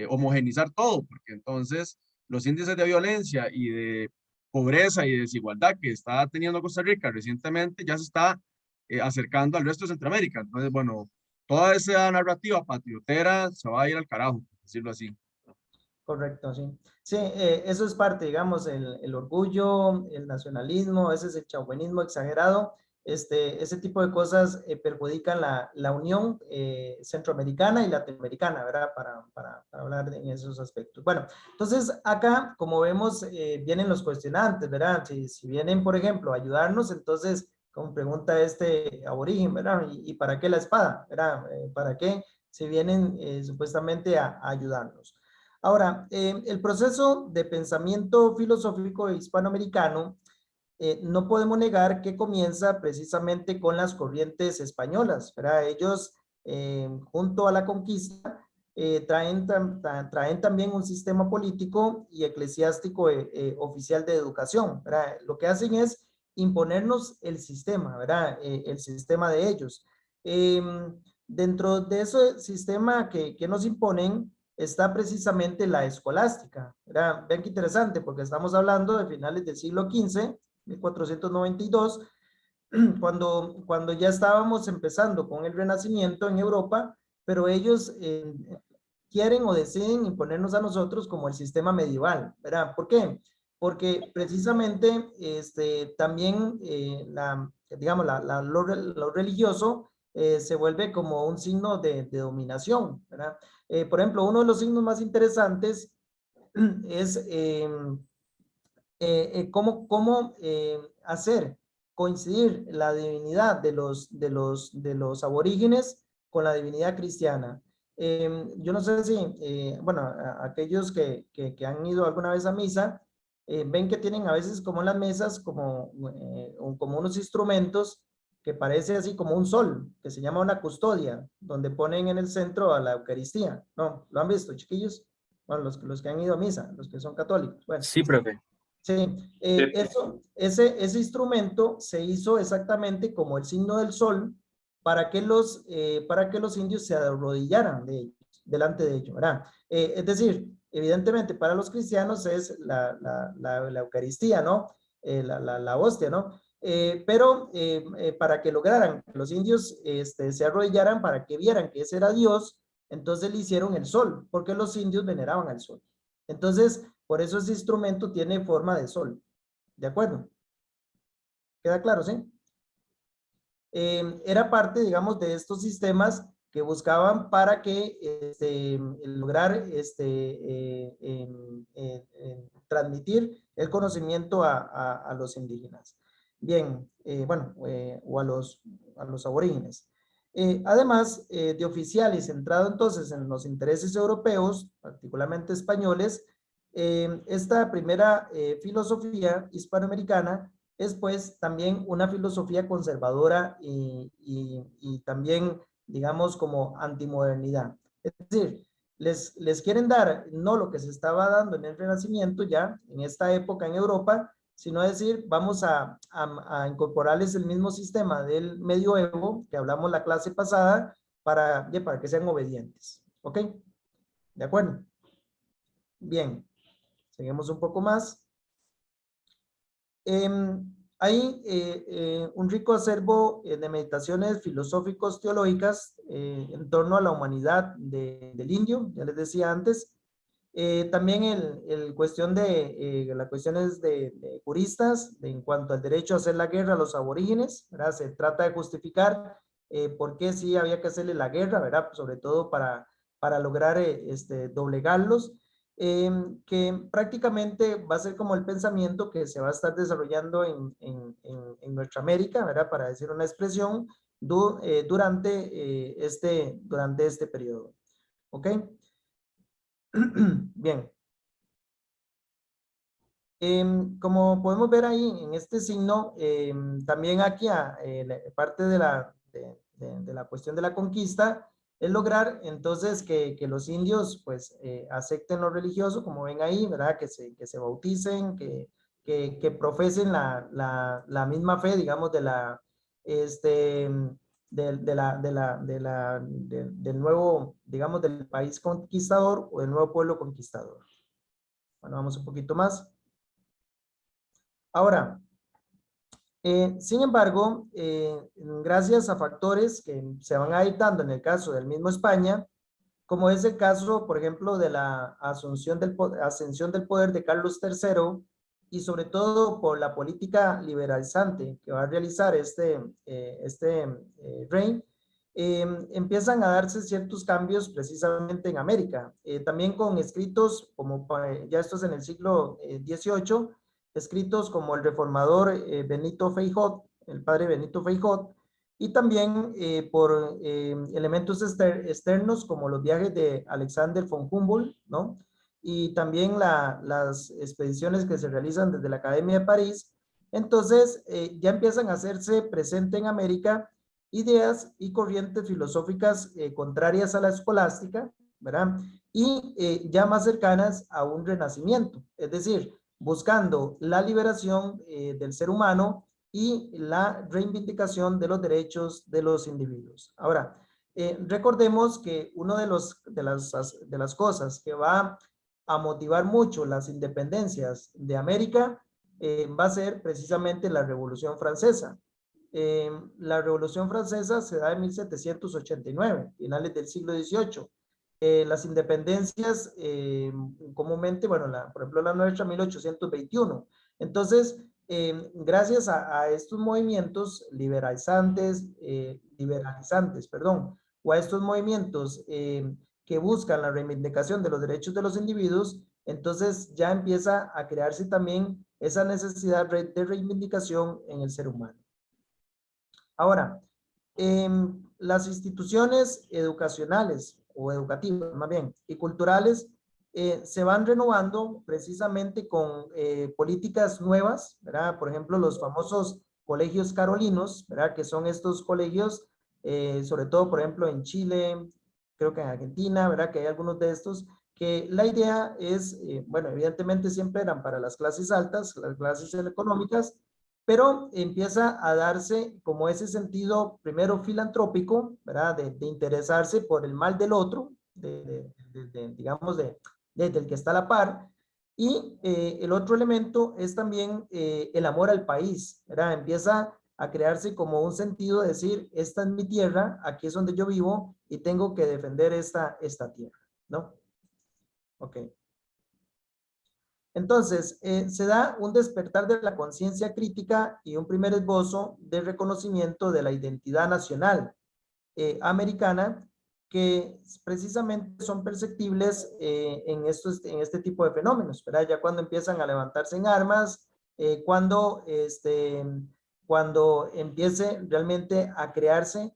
homogenizar todo, porque entonces los índices de violencia y de pobreza y desigualdad que está teniendo Costa Rica recientemente ya se está acercando al resto de Centroamérica. Entonces, bueno, toda esa narrativa patriotera se va a ir al carajo, por decirlo así. Correcto, sí. Sí, eso es parte, digamos, el orgullo, el nacionalismo, ese es el chauvinismo exagerado. Ese tipo de cosas perjudican la unión centroamericana y latinoamericana, ¿verdad? Para hablar en esos aspectos. Bueno, entonces acá, como vemos, vienen los cuestionantes, ¿verdad? Si vienen, por ejemplo, a ayudarnos, entonces, como pregunta este aborigen, ¿verdad? ¿Y para qué la espada? ¿Verdad? ¿Para qué se vienen supuestamente a ayudarnos? Ahora, el proceso de pensamiento filosófico hispanoamericano no podemos negar que comienza precisamente con las corrientes españolas, ¿verdad? Ellos, junto a la conquista, traen también un sistema político y eclesiástico oficial de educación, ¿verdad? Lo que hacen es imponernos el sistema, ¿verdad? El sistema de ellos. Dentro de ese sistema que nos imponen está precisamente la escolástica, ¿verdad? Vean qué interesante, porque estamos hablando de finales del siglo XV, 1492, cuando ya estábamos empezando con el Renacimiento en Europa, pero ellos quieren o deciden imponernos a nosotros como el sistema medieval, ¿verdad? ¿Por qué? Porque precisamente también digamos, lo religioso se vuelve como un signo de dominación, ¿verdad? Por ejemplo, uno de los signos más interesantes es cómo hacer coincidir la divinidad de los aborígenes con la divinidad cristiana. Yo no sé si, bueno, aquellos que han ido alguna vez a misa, ven que tienen a veces como en las mesas como unos instrumentos que parece así como un sol, que se llama una custodia, donde ponen en el centro a la Eucaristía. ¿No? ¿Lo han visto, chiquillos? Bueno, los que han ido a misa, los que son católicos. Bueno, Sí, profe. sí, ese instrumento se hizo exactamente como el signo del sol para que los indios se arrodillaran delante de ellos, ¿verdad? Es decir, evidentemente para los cristianos es la Eucaristía, ¿no? La hostia, ¿no? Pero para que lograran que los indios se arrodillaran, para que vieran que ese era Dios, entonces le hicieron el sol, porque los indios veneraban al sol. Entonces, por eso ese instrumento tiene forma de sol. ¿De acuerdo? ¿Queda claro, sí? Era parte, digamos, de estos sistemas que buscaban para que lograr transmitir el conocimiento a los indígenas. Bien, bueno, o a los aborígenes. Además de oficial y centrado entonces en los intereses europeos, particularmente españoles, esta primera filosofía hispanoamericana es pues también una filosofía conservadora y también, digamos, como antimodernidad. Es decir, les quieren dar no lo que se estaba dando en el Renacimiento ya, en esta época en Europa, sino decir, vamos a incorporarles el mismo sistema del medioevo, que hablamos la clase pasada, para que sean obedientes. ¿Ok? ¿De acuerdo? Bien. Seguimos un poco más. Hay un rico acervo de meditaciones filosóficos teológicas en torno a la humanidad del indio, ya les decía antes. También las cuestiones de juristas en cuanto al derecho a hacer la guerra a los aborígenes, ¿verdad? Se trata de justificar por qué sí había que hacerle la guerra, ¿verdad? Sobre todo para lograr doblegarlos, que prácticamente va a ser como el pensamiento que se va a estar desarrollando en nuestra América, ¿verdad? Para decir una expresión, durante este periodo. ¿Ok? Bien. Como podemos ver ahí en este signo, también aquí parte de la cuestión de la conquista es lograr entonces que los indios pues acepten lo religioso, como ven ahí, ¿verdad? Que se bauticen, que profesen la misma fe, digamos, del nuevo, digamos, del país conquistador o del nuevo pueblo conquistador. Bueno, vamos un poquito más. Ahora, sin embargo, gracias a factores que se van a ir dando en el caso del mismo España, como es el caso, por ejemplo, de la ascensión del poder de Carlos III, y sobre todo por la política liberalizante que va a realizar este rey, empiezan a darse ciertos cambios precisamente en América. También con escritos, como ya esto es en el siglo XVIII, escritos como el reformador Benito Feijó, el padre Benito Feijó, y también por elementos externos como los viajes de Alexander von Humboldt, ¿no? Y también las expediciones que se realizan desde la Academia de París. Entonces ya empiezan a hacerse presente en América ideas y corrientes filosóficas contrarias a la escolástica, ¿verdad? Y ya más cercanas a un renacimiento, es decir, buscando la liberación del ser humano y la reivindicación de los derechos de los individuos. Ahora, recordemos que una de las cosas que va a motivar mucho las independencias de América va a ser precisamente la Revolución Francesa. La Revolución Francesa se da en 1789, finales del siglo XVIII. Las independencias comúnmente, bueno, por ejemplo la nuestra 1821. Entonces, gracias a estos movimientos liberalizantes, o a estos movimientos que buscan la reivindicación de los derechos de los individuos, entonces ya empieza a crearse también esa necesidad de reivindicación en el ser humano. Ahora, las instituciones educacionales o educativas más bien y culturales se van renovando precisamente con políticas nuevas, ¿verdad? Por ejemplo, los famosos colegios carolinos, ¿verdad? Que son estos colegios, sobre todo, por ejemplo, en Chile, creo que en Argentina, ¿verdad? Que hay algunos de estos, que la idea es, bueno, evidentemente siempre eran para las clases altas, las clases económicas, pero empieza a darse como ese sentido primero filantrópico, ¿verdad? De interesarse por el mal del otro, digamos, del que está a la par. Y el otro elemento es también el amor al país, ¿verdad? Empieza a crearse como un sentido de decir, esta es mi tierra, aquí es donde yo vivo y tengo que defender esta tierra, ¿no? Ok. Entonces, se da un despertar de la conciencia crítica y un primer esbozo de reconocimiento de la identidad nacional americana, que precisamente son perceptibles en este tipo de fenómenos, ¿verdad? Ya cuando empiezan a levantarse en armas, cuando empiece realmente a crearse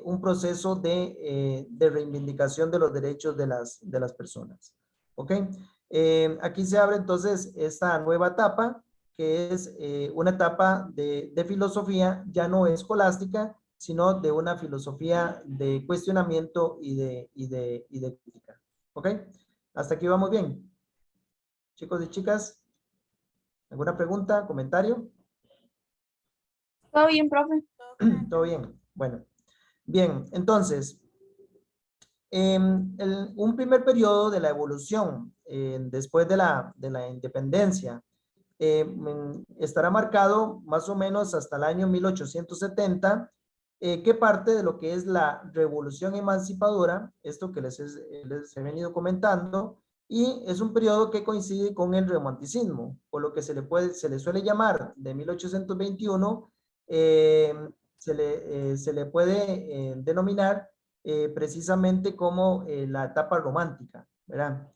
un proceso de reivindicación de los derechos de las personas. ¿Ok? Aquí se abre entonces esta nueva etapa, que es una etapa de filosofía, ya no escolástica, sino de una filosofía de cuestionamiento y de crítica. ¿Ok? Hasta aquí vamos bien. Chicos y chicas, ¿alguna pregunta, comentario? Todo bien, profe. Todo bien. Bueno, bien, entonces, un primer periodo de la evolución después de la independencia estará marcado más o menos hasta el año 1870, que parte de lo que es la revolución emancipadora, esto que les he venido comentando, y es un periodo que coincide con el romanticismo, por lo que se le suele llamar de 1821, se le puede denominar precisamente como la etapa romántica, ¿verdad?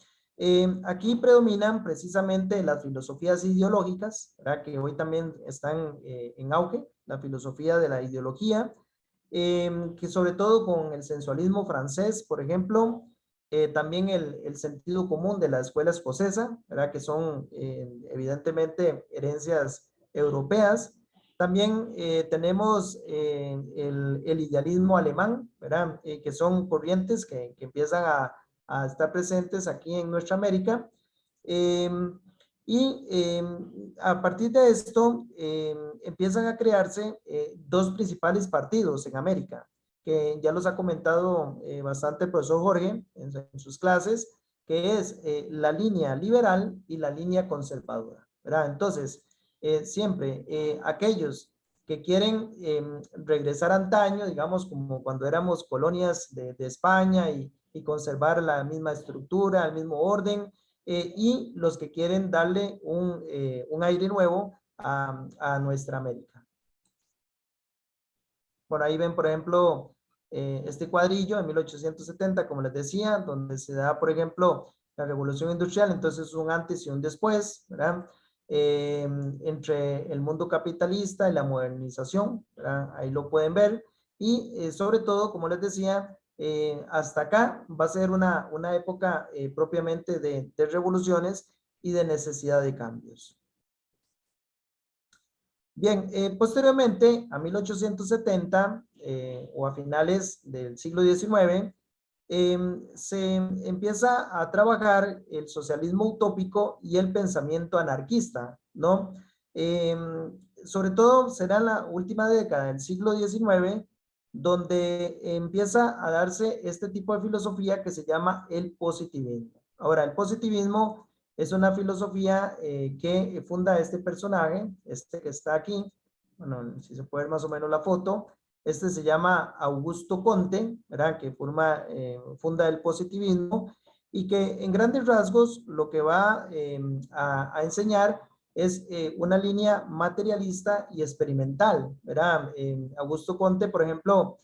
Aquí predominan precisamente las filosofías ideológicas, ¿verdad? Que hoy también están en auge, la filosofía de la ideología, que sobre todo con el sensualismo francés, por ejemplo, también el sentido común de la escuela escocesa, ¿verdad? Que son evidentemente herencias europeas. También tenemos el idealismo alemán, ¿verdad? Que son corrientes que empiezan a estar presentes aquí en nuestra América. A partir de esto empiezan a crearse dos principales partidos en América, que ya los ha comentado bastante el profesor Jorge en sus clases, que es la línea liberal y la línea conservadora, ¿verdad? Entonces, siempre aquellos que quieren regresar antaño, digamos, como cuando éramos colonias de España y conservar la misma estructura, el mismo orden, y los que quieren darle un aire nuevo a nuestra América. Por ahí ven, por ejemplo, este cuadrillo de 1870, como les decía, donde se da, por ejemplo, la revolución industrial, entonces un antes y un después, ¿verdad? Entre el mundo capitalista y la modernización, ¿verdad? Ahí lo pueden ver. Y sobre todo, como les decía, hasta acá va a ser una época propiamente de revoluciones y de necesidad de cambios. Bien, posteriormente a 1870 o a finales del siglo XIX, se empieza a trabajar el socialismo utópico y el pensamiento anarquista, ¿no? Sobre todo será la última década del siglo XIX donde empieza a darse este tipo de filosofía que se llama el positivismo. Ahora, el positivismo es una filosofía que funda este personaje, este que está aquí, bueno, si se puede ver más o menos la foto. Este se llama Augusto Comte, ¿verdad? Que funda el positivismo y que en grandes rasgos lo que va a enseñar es una línea materialista y experimental, ¿verdad? Augusto Comte, por ejemplo,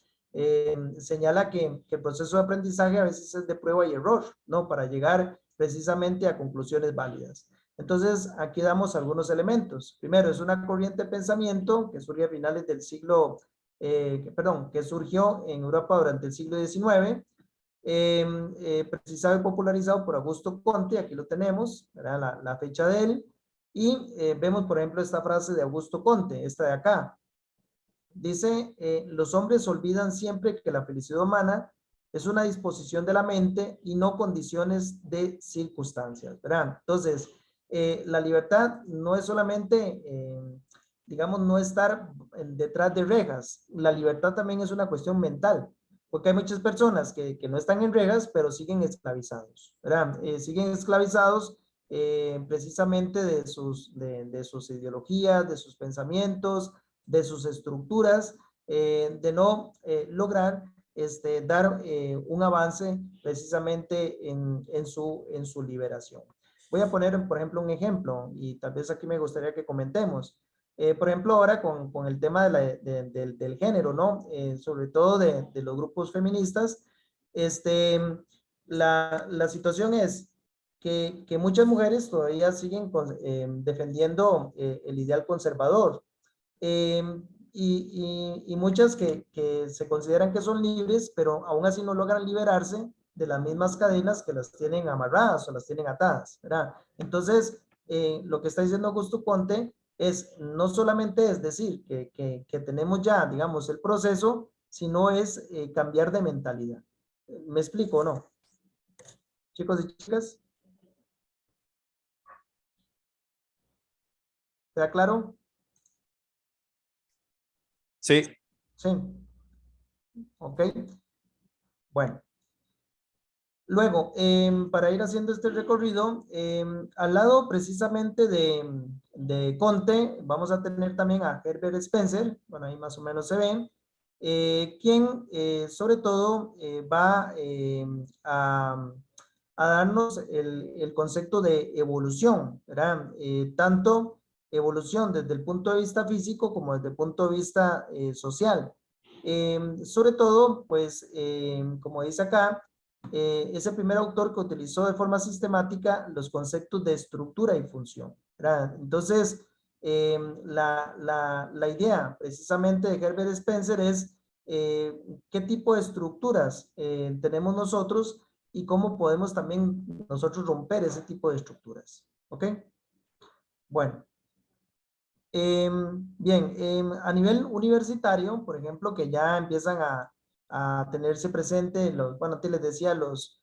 señala que el proceso de aprendizaje a veces es de prueba y error, ¿no? Para llegar precisamente a conclusiones válidas. Entonces, aquí damos algunos elementos. Primero, es una corriente de pensamiento que surge a finales del siglo que surgió en Europa durante el siglo XIX, precisado y popularizado por Augusto Comte, aquí lo tenemos, ¿verdad? La fecha de él, y vemos, por ejemplo, esta frase de Augusto Comte, esta de acá. Dice, los hombres olvidan siempre que la felicidad humana es una disposición de la mente y no condiciones de circunstancias, ¿verdad? Entonces, la libertad no es solamente digamos, no estar detrás de rejas. La libertad también es una cuestión mental, porque hay muchas personas que no están en rejas, pero siguen esclavizados, ¿verdad? Siguen esclavizados precisamente de sus ideologías, de sus pensamientos, de sus estructuras, de no lograr dar un avance precisamente en su liberación. Voy a poner, por ejemplo, un ejemplo, y tal vez aquí me gustaría que comentemos. Por ejemplo, ahora con el tema del género, ¿no? Sobre todo de los grupos feministas, la situación es que muchas mujeres todavía siguen defendiendo el ideal conservador. Y muchas que se consideran que son libres, pero aún así no logran liberarse de las mismas cadenas que las tienen amarradas o las tienen atadas, ¿verdad? Entonces, lo que está diciendo Augusto Comte es, no solamente es decir que tenemos ya, digamos, el proceso, sino es cambiar de mentalidad. ¿Me explico o no? Chicos y chicas. ¿Queda claro? Sí. Sí. Ok. Bueno. Luego, para ir haciendo este recorrido, al lado precisamente de Comte, vamos a tener también a Herbert Spencer, bueno, ahí más o menos se ven, quien sobre todo va a a darnos el concepto de evolución, ¿verdad? Tanto evolución desde el punto de vista físico como desde el punto de vista social. Sobre todo, pues, como dice acá, es el primer autor que utilizó de forma sistemática los conceptos de estructura y función, ¿verdad? Entonces, la idea precisamente de Herbert Spencer es qué tipo de estructuras tenemos nosotros y cómo podemos también nosotros romper ese tipo de estructuras. ¿Ok? Bueno. Bien, a nivel universitario, por ejemplo, que ya empiezan a tenerse presente, bueno, antes les decía, los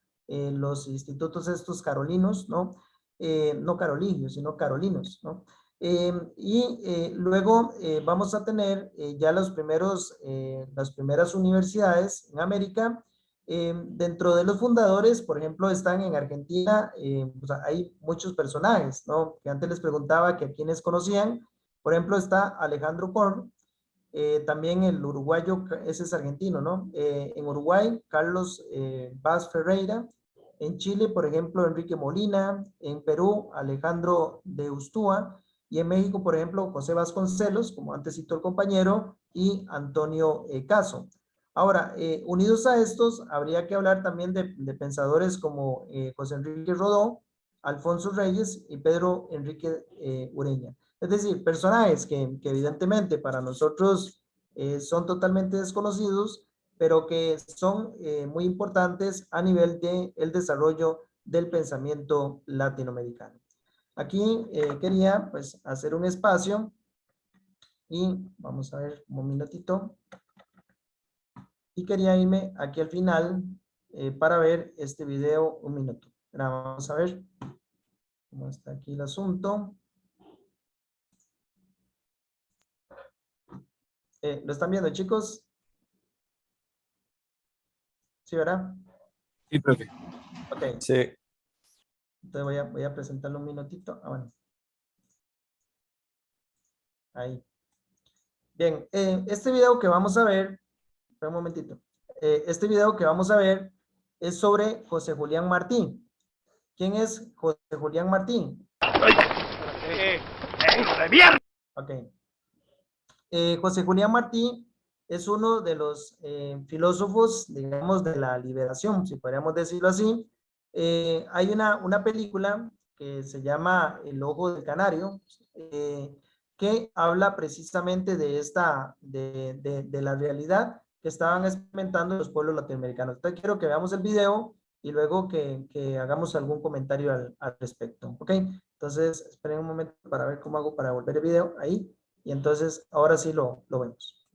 institutos estos carolinos, ¿no? No carolinios, sino carolinos, ¿no? Luego vamos a tener ya las primeras universidades en América. Dentro de los fundadores, por ejemplo, están en Argentina, o sea, hay muchos personajes, ¿no? Que antes les preguntaba que a quienes conocían. Por ejemplo, está Alejandro Korn, también el uruguayo, ese es argentino, ¿no? En Uruguay, Carlos Vaz Ferreira. En Chile, por ejemplo, Enrique Molina. En Perú, Alejandro de Ustúa. Y en México, por ejemplo, José Vasconcelos, como antes citó el compañero, y Antonio Caso. Ahora, unidos a estos, habría que hablar también de pensadores como José Enrique Rodó, Alfonso Reyes y Pedro Enrique Ureña. Es decir, personajes que evidentemente para nosotros son totalmente desconocidos, pero que son muy importantes a nivel del desarrollo del pensamiento latinoamericano. Aquí quería pues hacer un espacio y vamos a ver un minutito. Y quería irme aquí al final para ver este video un minuto. Ahora vamos a ver cómo está aquí el asunto. ¿Lo están viendo, chicos? ¿Sí, verdad? Sí, profe. Ok. Sí. Entonces voy a presentarlo un minutito. Ah, bueno. Ahí. Bien, este video que vamos a ver, un momentito. Este video que vamos a ver es sobre José Julián Martí. ¿Quién es José Julián Martí? Ok. José Julián Martí es uno de los filósofos, digamos, de la liberación, si podríamos decirlo así. Hay una película que se llama El Ojo del Canario, que habla precisamente de la realidad que estaban experimentando los pueblos latinoamericanos. Entonces quiero que veamos el video y luego que hagamos algún comentario al respecto. ¿Ok? Entonces, esperen un momento para ver cómo hago para volver el video ahí. Y entonces, ahora sí lo vemos.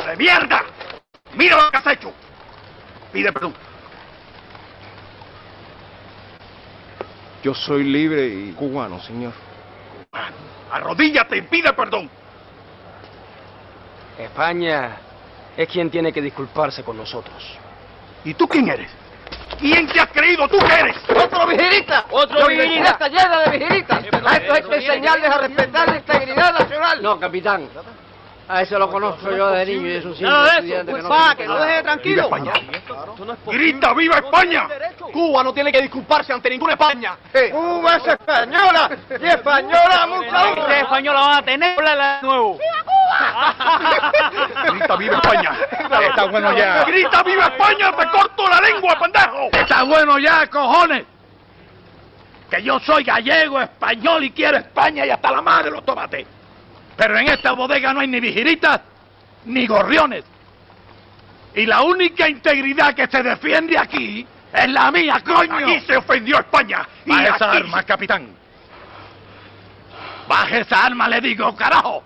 ¡De mierda! ¡Mira lo que has hecho! Pide perdón. Yo soy libre y cubano, señor. Cubano. Arrodíllate y pide perdón. España es quien tiene que disculparse con nosotros. ¿Y tú quién eres? ¿Quién te has creído tú que eres? ¡Otro vigilista! ¡Otro vigilista! ¡Está llena de vigilistas! A esto hay que enseñarles a respetar la integridad nacional. No, capitán. A ese lo conozco yo de niño y es un simple estudiante que no... que no deje tranquilo. ¡Viva España! ¡Grita, viva España! Cuba no tiene que disculparse ante ninguna España. ¡Cuba es española! ¡Y española mucha! ¿Qué española van a tener de nuevo? ¡Viva Cuba! ¡Grita, viva España! Está bueno ya. ¡Grita, viva España! ¡Te corto la lengua, pendejo! Está bueno ya, cojones. Que yo soy gallego, español y quiero España y hasta la madre los tomates. Pero en esta bodega no hay ni vigilitas ni gorriones. Y la única integridad que se defiende aquí es la mía, coño. Aquí se ofendió España. Baje esa arma, capitán. Baje esa arma, le digo, carajo.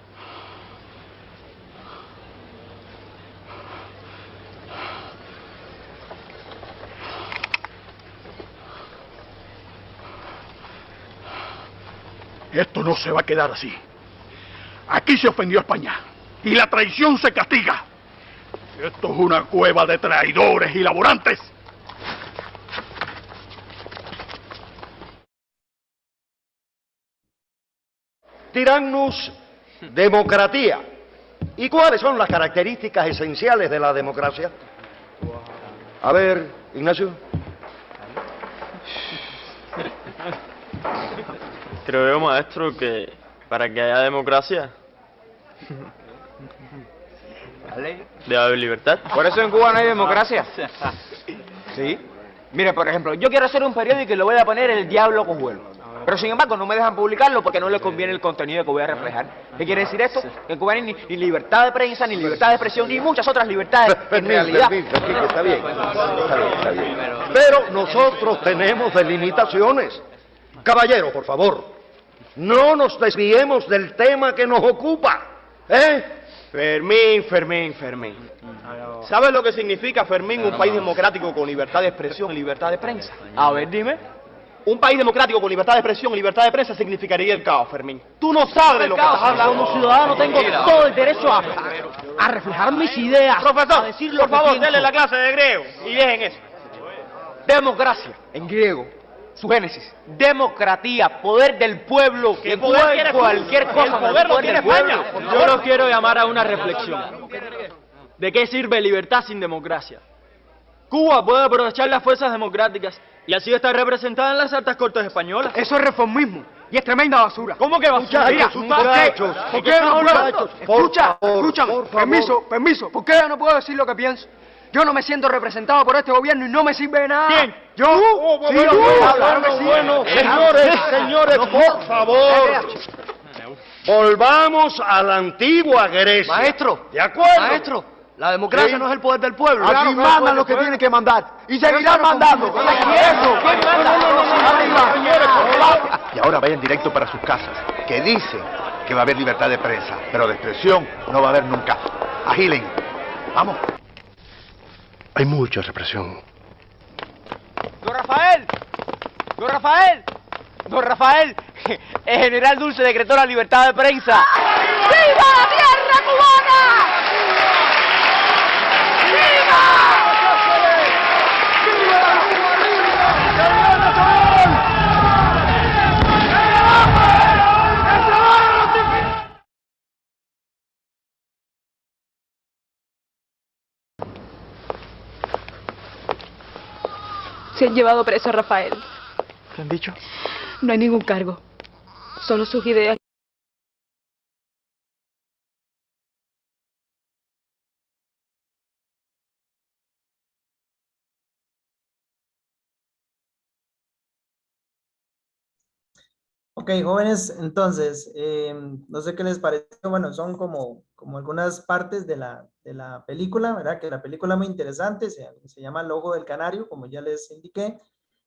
Esto no se va a quedar así. Aquí se ofendió España y la traición se castiga. Esto es una cueva de traidores y laborantes. Tyrannus democratia. ¿Y cuáles son las características esenciales de la democracia? A ver, Ignacio. Creo yo, maestro, que para que haya democracia debe haber libertad. Por eso en Cuba no hay democracia. Sí. Mire, por ejemplo, yo quiero hacer un periódico y le voy a poner El Diablo Cojuelo. Pero sin embargo no me dejan publicarlo porque no les conviene el contenido que voy a reflejar. ¿Qué quiere decir esto? Que en Cuba no hay ni libertad de prensa, ni libertad de expresión, ni muchas otras libertades en realidad. Está bien. Pero nosotros tenemos delimitaciones. Caballero, por favor, no nos desviemos del tema que nos ocupa. Fermín. ¿Sabes lo que significa, Fermín, un país democrático con libertad de expresión y libertad de prensa? A ver, dime. Un país democrático con libertad de expresión y libertad de prensa significaría el caos, Fermín. Tú no sabes de lo que estás hablando. Como ciudadano tengo todo el derecho a reflejar mis ideas. Profesor, a decir lo por favor, denle la clase de griego y dejen eso. Democracia, en griego, su génesis. Democratía, poder del pueblo. ¿Qué poder quiere cualquier cosa? El poder lo tiene España. Yo los quiero llamar a una reflexión. ¿De qué sirve libertad sin democracia? Cuba puede aprovechar las fuerzas democráticas y así estar representada en las altas cortes españolas. Eso es reformismo y es tremenda basura. ¿Cómo que basura? Muchachos, ¿por qué no puedo? Escúchame, permiso, ¿por qué yo no puedo decir lo que pienso? Yo no me siento representado por este gobierno y no me sirve de nada. ¿Quién? ¿Yo? Bueno, señores, por favor. Volvamos a la antigua Grecia. Maestro. ¿De acuerdo? Maestro. La democracia no es el poder del pueblo. Aquí mandan los que tienen que mandar. Y seguirán mandando. Y ahora vayan directo para sus casas, que dicen que va a haber libertad de prensa, pero de expresión no va a haber nunca. Agilen. Vamos. Hay mucha represión. ¡Don Rafael! El general Dulce decretó la libertad de prensa. ¡Viva la tierra cubana! Se han llevado preso a Rafael. ¿Qué han dicho? No hay ningún cargo. Solo sus ideas. Ok, jóvenes, entonces, no sé qué les pareció, bueno, son como algunas partes de la película, ¿verdad? Que la película es muy interesante, se llama El Ojo del Canario, como ya les indiqué,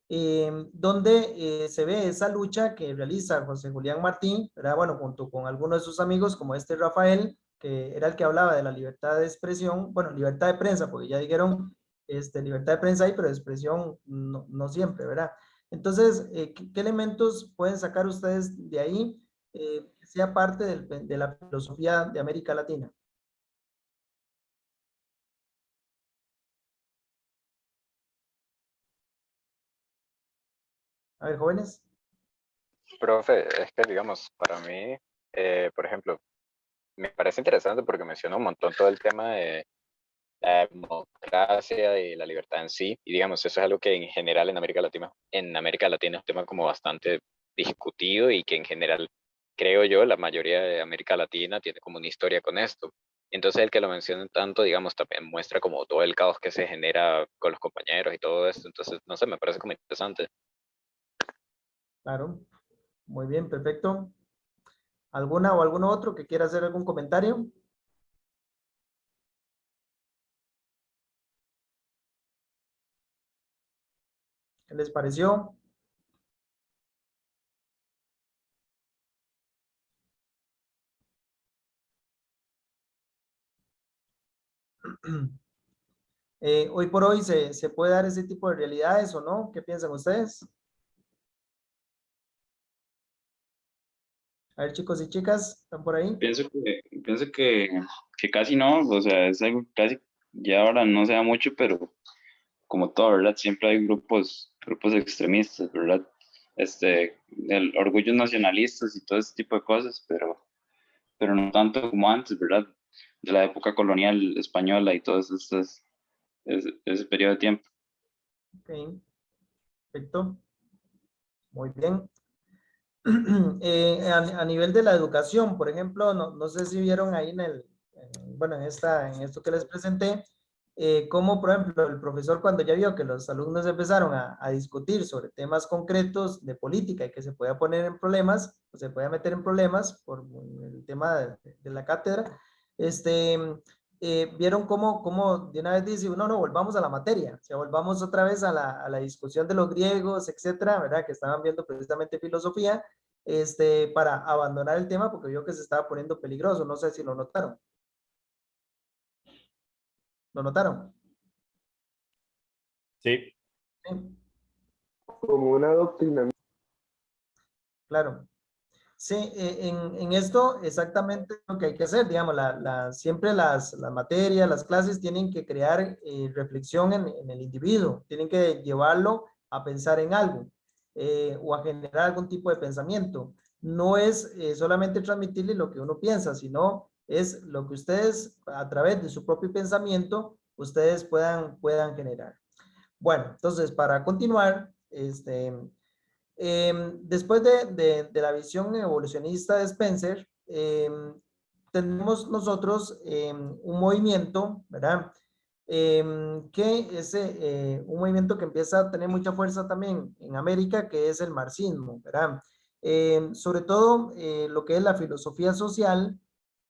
donde se ve esa lucha que realiza José Julián Martín, ¿verdad? Bueno, junto con algunos de sus amigos, como Rafael, que era el que hablaba de la libertad de expresión, bueno, libertad de prensa, porque ya dijeron, libertad de prensa ahí, pero de expresión no siempre, ¿verdad? Entonces, ¿qué elementos pueden sacar ustedes de ahí que sea parte de la filosofía de América Latina? A ver, jóvenes. Profe, es que digamos, para mí, por ejemplo, me parece interesante porque menciona un montón todo el tema de la democracia y la libertad en sí, y digamos, eso es algo que en general en América Latina es un tema como bastante discutido y que en general, creo yo, la mayoría de América Latina tiene como una historia con esto. Entonces el que lo mencionen tanto, digamos, también muestra como todo el caos que se genera con los compañeros y todo esto, entonces, no sé, me parece como interesante. Claro, muy bien, perfecto. ¿Alguna o alguno otro que quiera hacer algún comentario? ¿Qué les pareció? Hoy por hoy se puede dar ese tipo de realidades o no? ¿Qué piensan ustedes? A ver, chicos y chicas, ¿están por ahí? Pienso que casi no, o sea, es algo casi, ya ahora no se da mucho, pero como todo, ¿verdad? Siempre hay grupos extremistas, ¿verdad? orgullos nacionalistas y todo ese tipo de cosas, pero no tanto como antes, ¿verdad? De la época colonial española y todo ese periodo de tiempo. Ok, perfecto. Muy bien. A nivel de la educación, por ejemplo, no sé si vieron ahí bueno, en esto que les presenté, cómo, por ejemplo, el profesor cuando ya vio que los alumnos empezaron a discutir sobre temas concretos de política y que se podía poner en problemas, o se podía meter en problemas por el tema de la cátedra, vieron cómo de una vez dice, no, volvamos a la materia, o sea, volvamos otra vez a la discusión de los griegos, etcétera, ¿verdad? Que estaban viendo precisamente filosofía, para abandonar el tema porque vio que se estaba poniendo peligroso. No sé si lo notaron. ¿Lo notaron? Sí. Sí. Como una doctrina. Claro. Sí, en esto exactamente lo que hay que hacer, digamos, siempre las materias, las clases tienen que crear reflexión en el individuo, tienen que llevarlo a pensar en algo o a generar algún tipo de pensamiento. No es solamente transmitirle lo que uno piensa, sino es lo que ustedes a través de su propio pensamiento, ustedes puedan generar. Bueno, entonces para continuar, después de la visión evolucionista de Spencer, tenemos nosotros un movimiento, ¿verdad? Que es un movimiento que empieza a tener mucha fuerza también en América, que es el marxismo, ¿verdad? Sobre todo lo que es la filosofía social,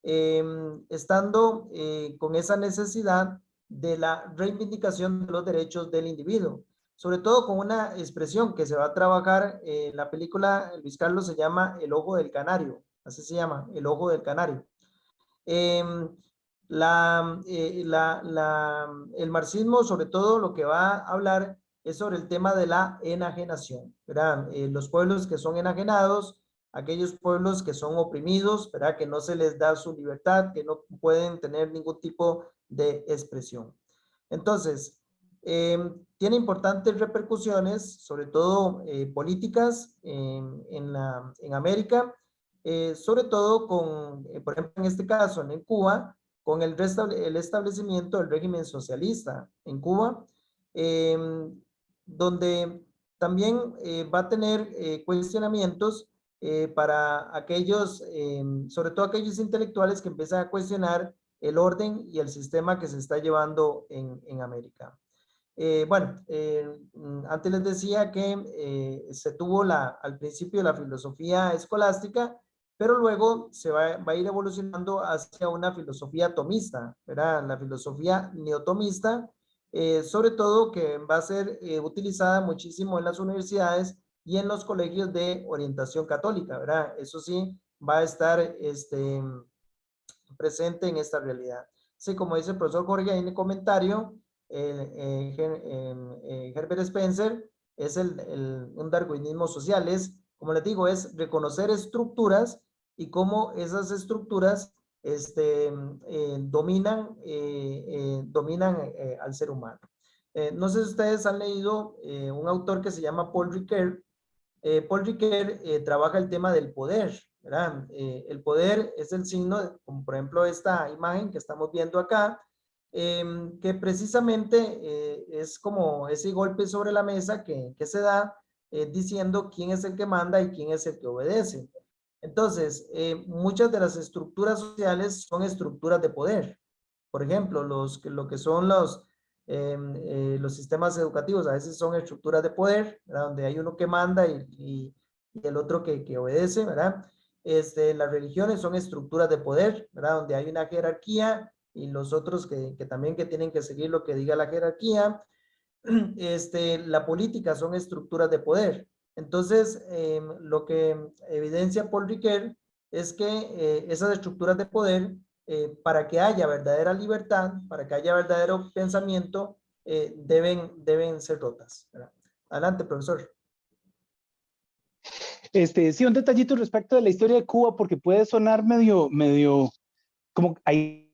estando con esa necesidad de la reivindicación de los derechos del individuo, sobre todo con una expresión que se va a trabajar en la película, Luis Carlos, se llama El Ojo del Canario, así se llama, El Ojo del Canario. El marxismo, sobre todo, lo que va a hablar es sobre el tema de la enajenación, ¿verdad? Los pueblos que son enajenados, aquellos pueblos que son oprimidos, ¿verdad? Que no se les da su libertad, que no pueden tener ningún tipo de expresión. Entonces, tiene importantes repercusiones, sobre todo políticas en América, sobre todo con, por ejemplo, en este caso, en Cuba, con el establecimiento del régimen socialista en Cuba, donde también va a tener cuestionamientos para aquellos, sobre todo aquellos intelectuales que empiezan a cuestionar el orden y el sistema que se está llevando en América. Bueno, antes les decía que se tuvo al principio la filosofía escolástica, pero luego se va a ir evolucionando hacia una filosofía tomista, ¿verdad? La filosofía neotomista, sobre todo que va a ser utilizada muchísimo en las universidades y en los colegios de orientación católica, ¿verdad? Eso sí, va a estar presente en esta realidad. Sí, como dice el profesor Jorge ahí en el comentario, Herbert Spencer es un darwinismo social, como les digo, es reconocer estructuras y cómo esas estructuras dominan al ser humano. No sé si ustedes han leído un autor que se llama Paul Ricoeur. Paul Ricoeur trabaja el tema del poder, ¿verdad? El poder es el signo, como por ejemplo esta imagen que estamos viendo acá, que precisamente es como ese golpe sobre la mesa que se da diciendo quién es el que manda y quién es el que obedece. Entonces, muchas de las estructuras sociales son estructuras de poder. Por ejemplo, lo que son los sistemas educativos a veces son estructuras de poder, ¿verdad? Donde hay uno que manda y el otro que obedece, ¿verdad? Las religiones son estructuras de poder, ¿verdad? Donde hay una jerarquía y los otros que también que tienen que seguir lo que diga la jerarquía. La política son estructuras de poder. Entonces, lo que evidencia Paul Ricoeur es que esas estructuras de poder, para que haya verdadera libertad, para que haya verdadero pensamiento, deben ser rotas, ¿verdad? Adelante, profesor. Sí, un detallito respecto de la historia de Cuba, porque puede sonar medio, como hay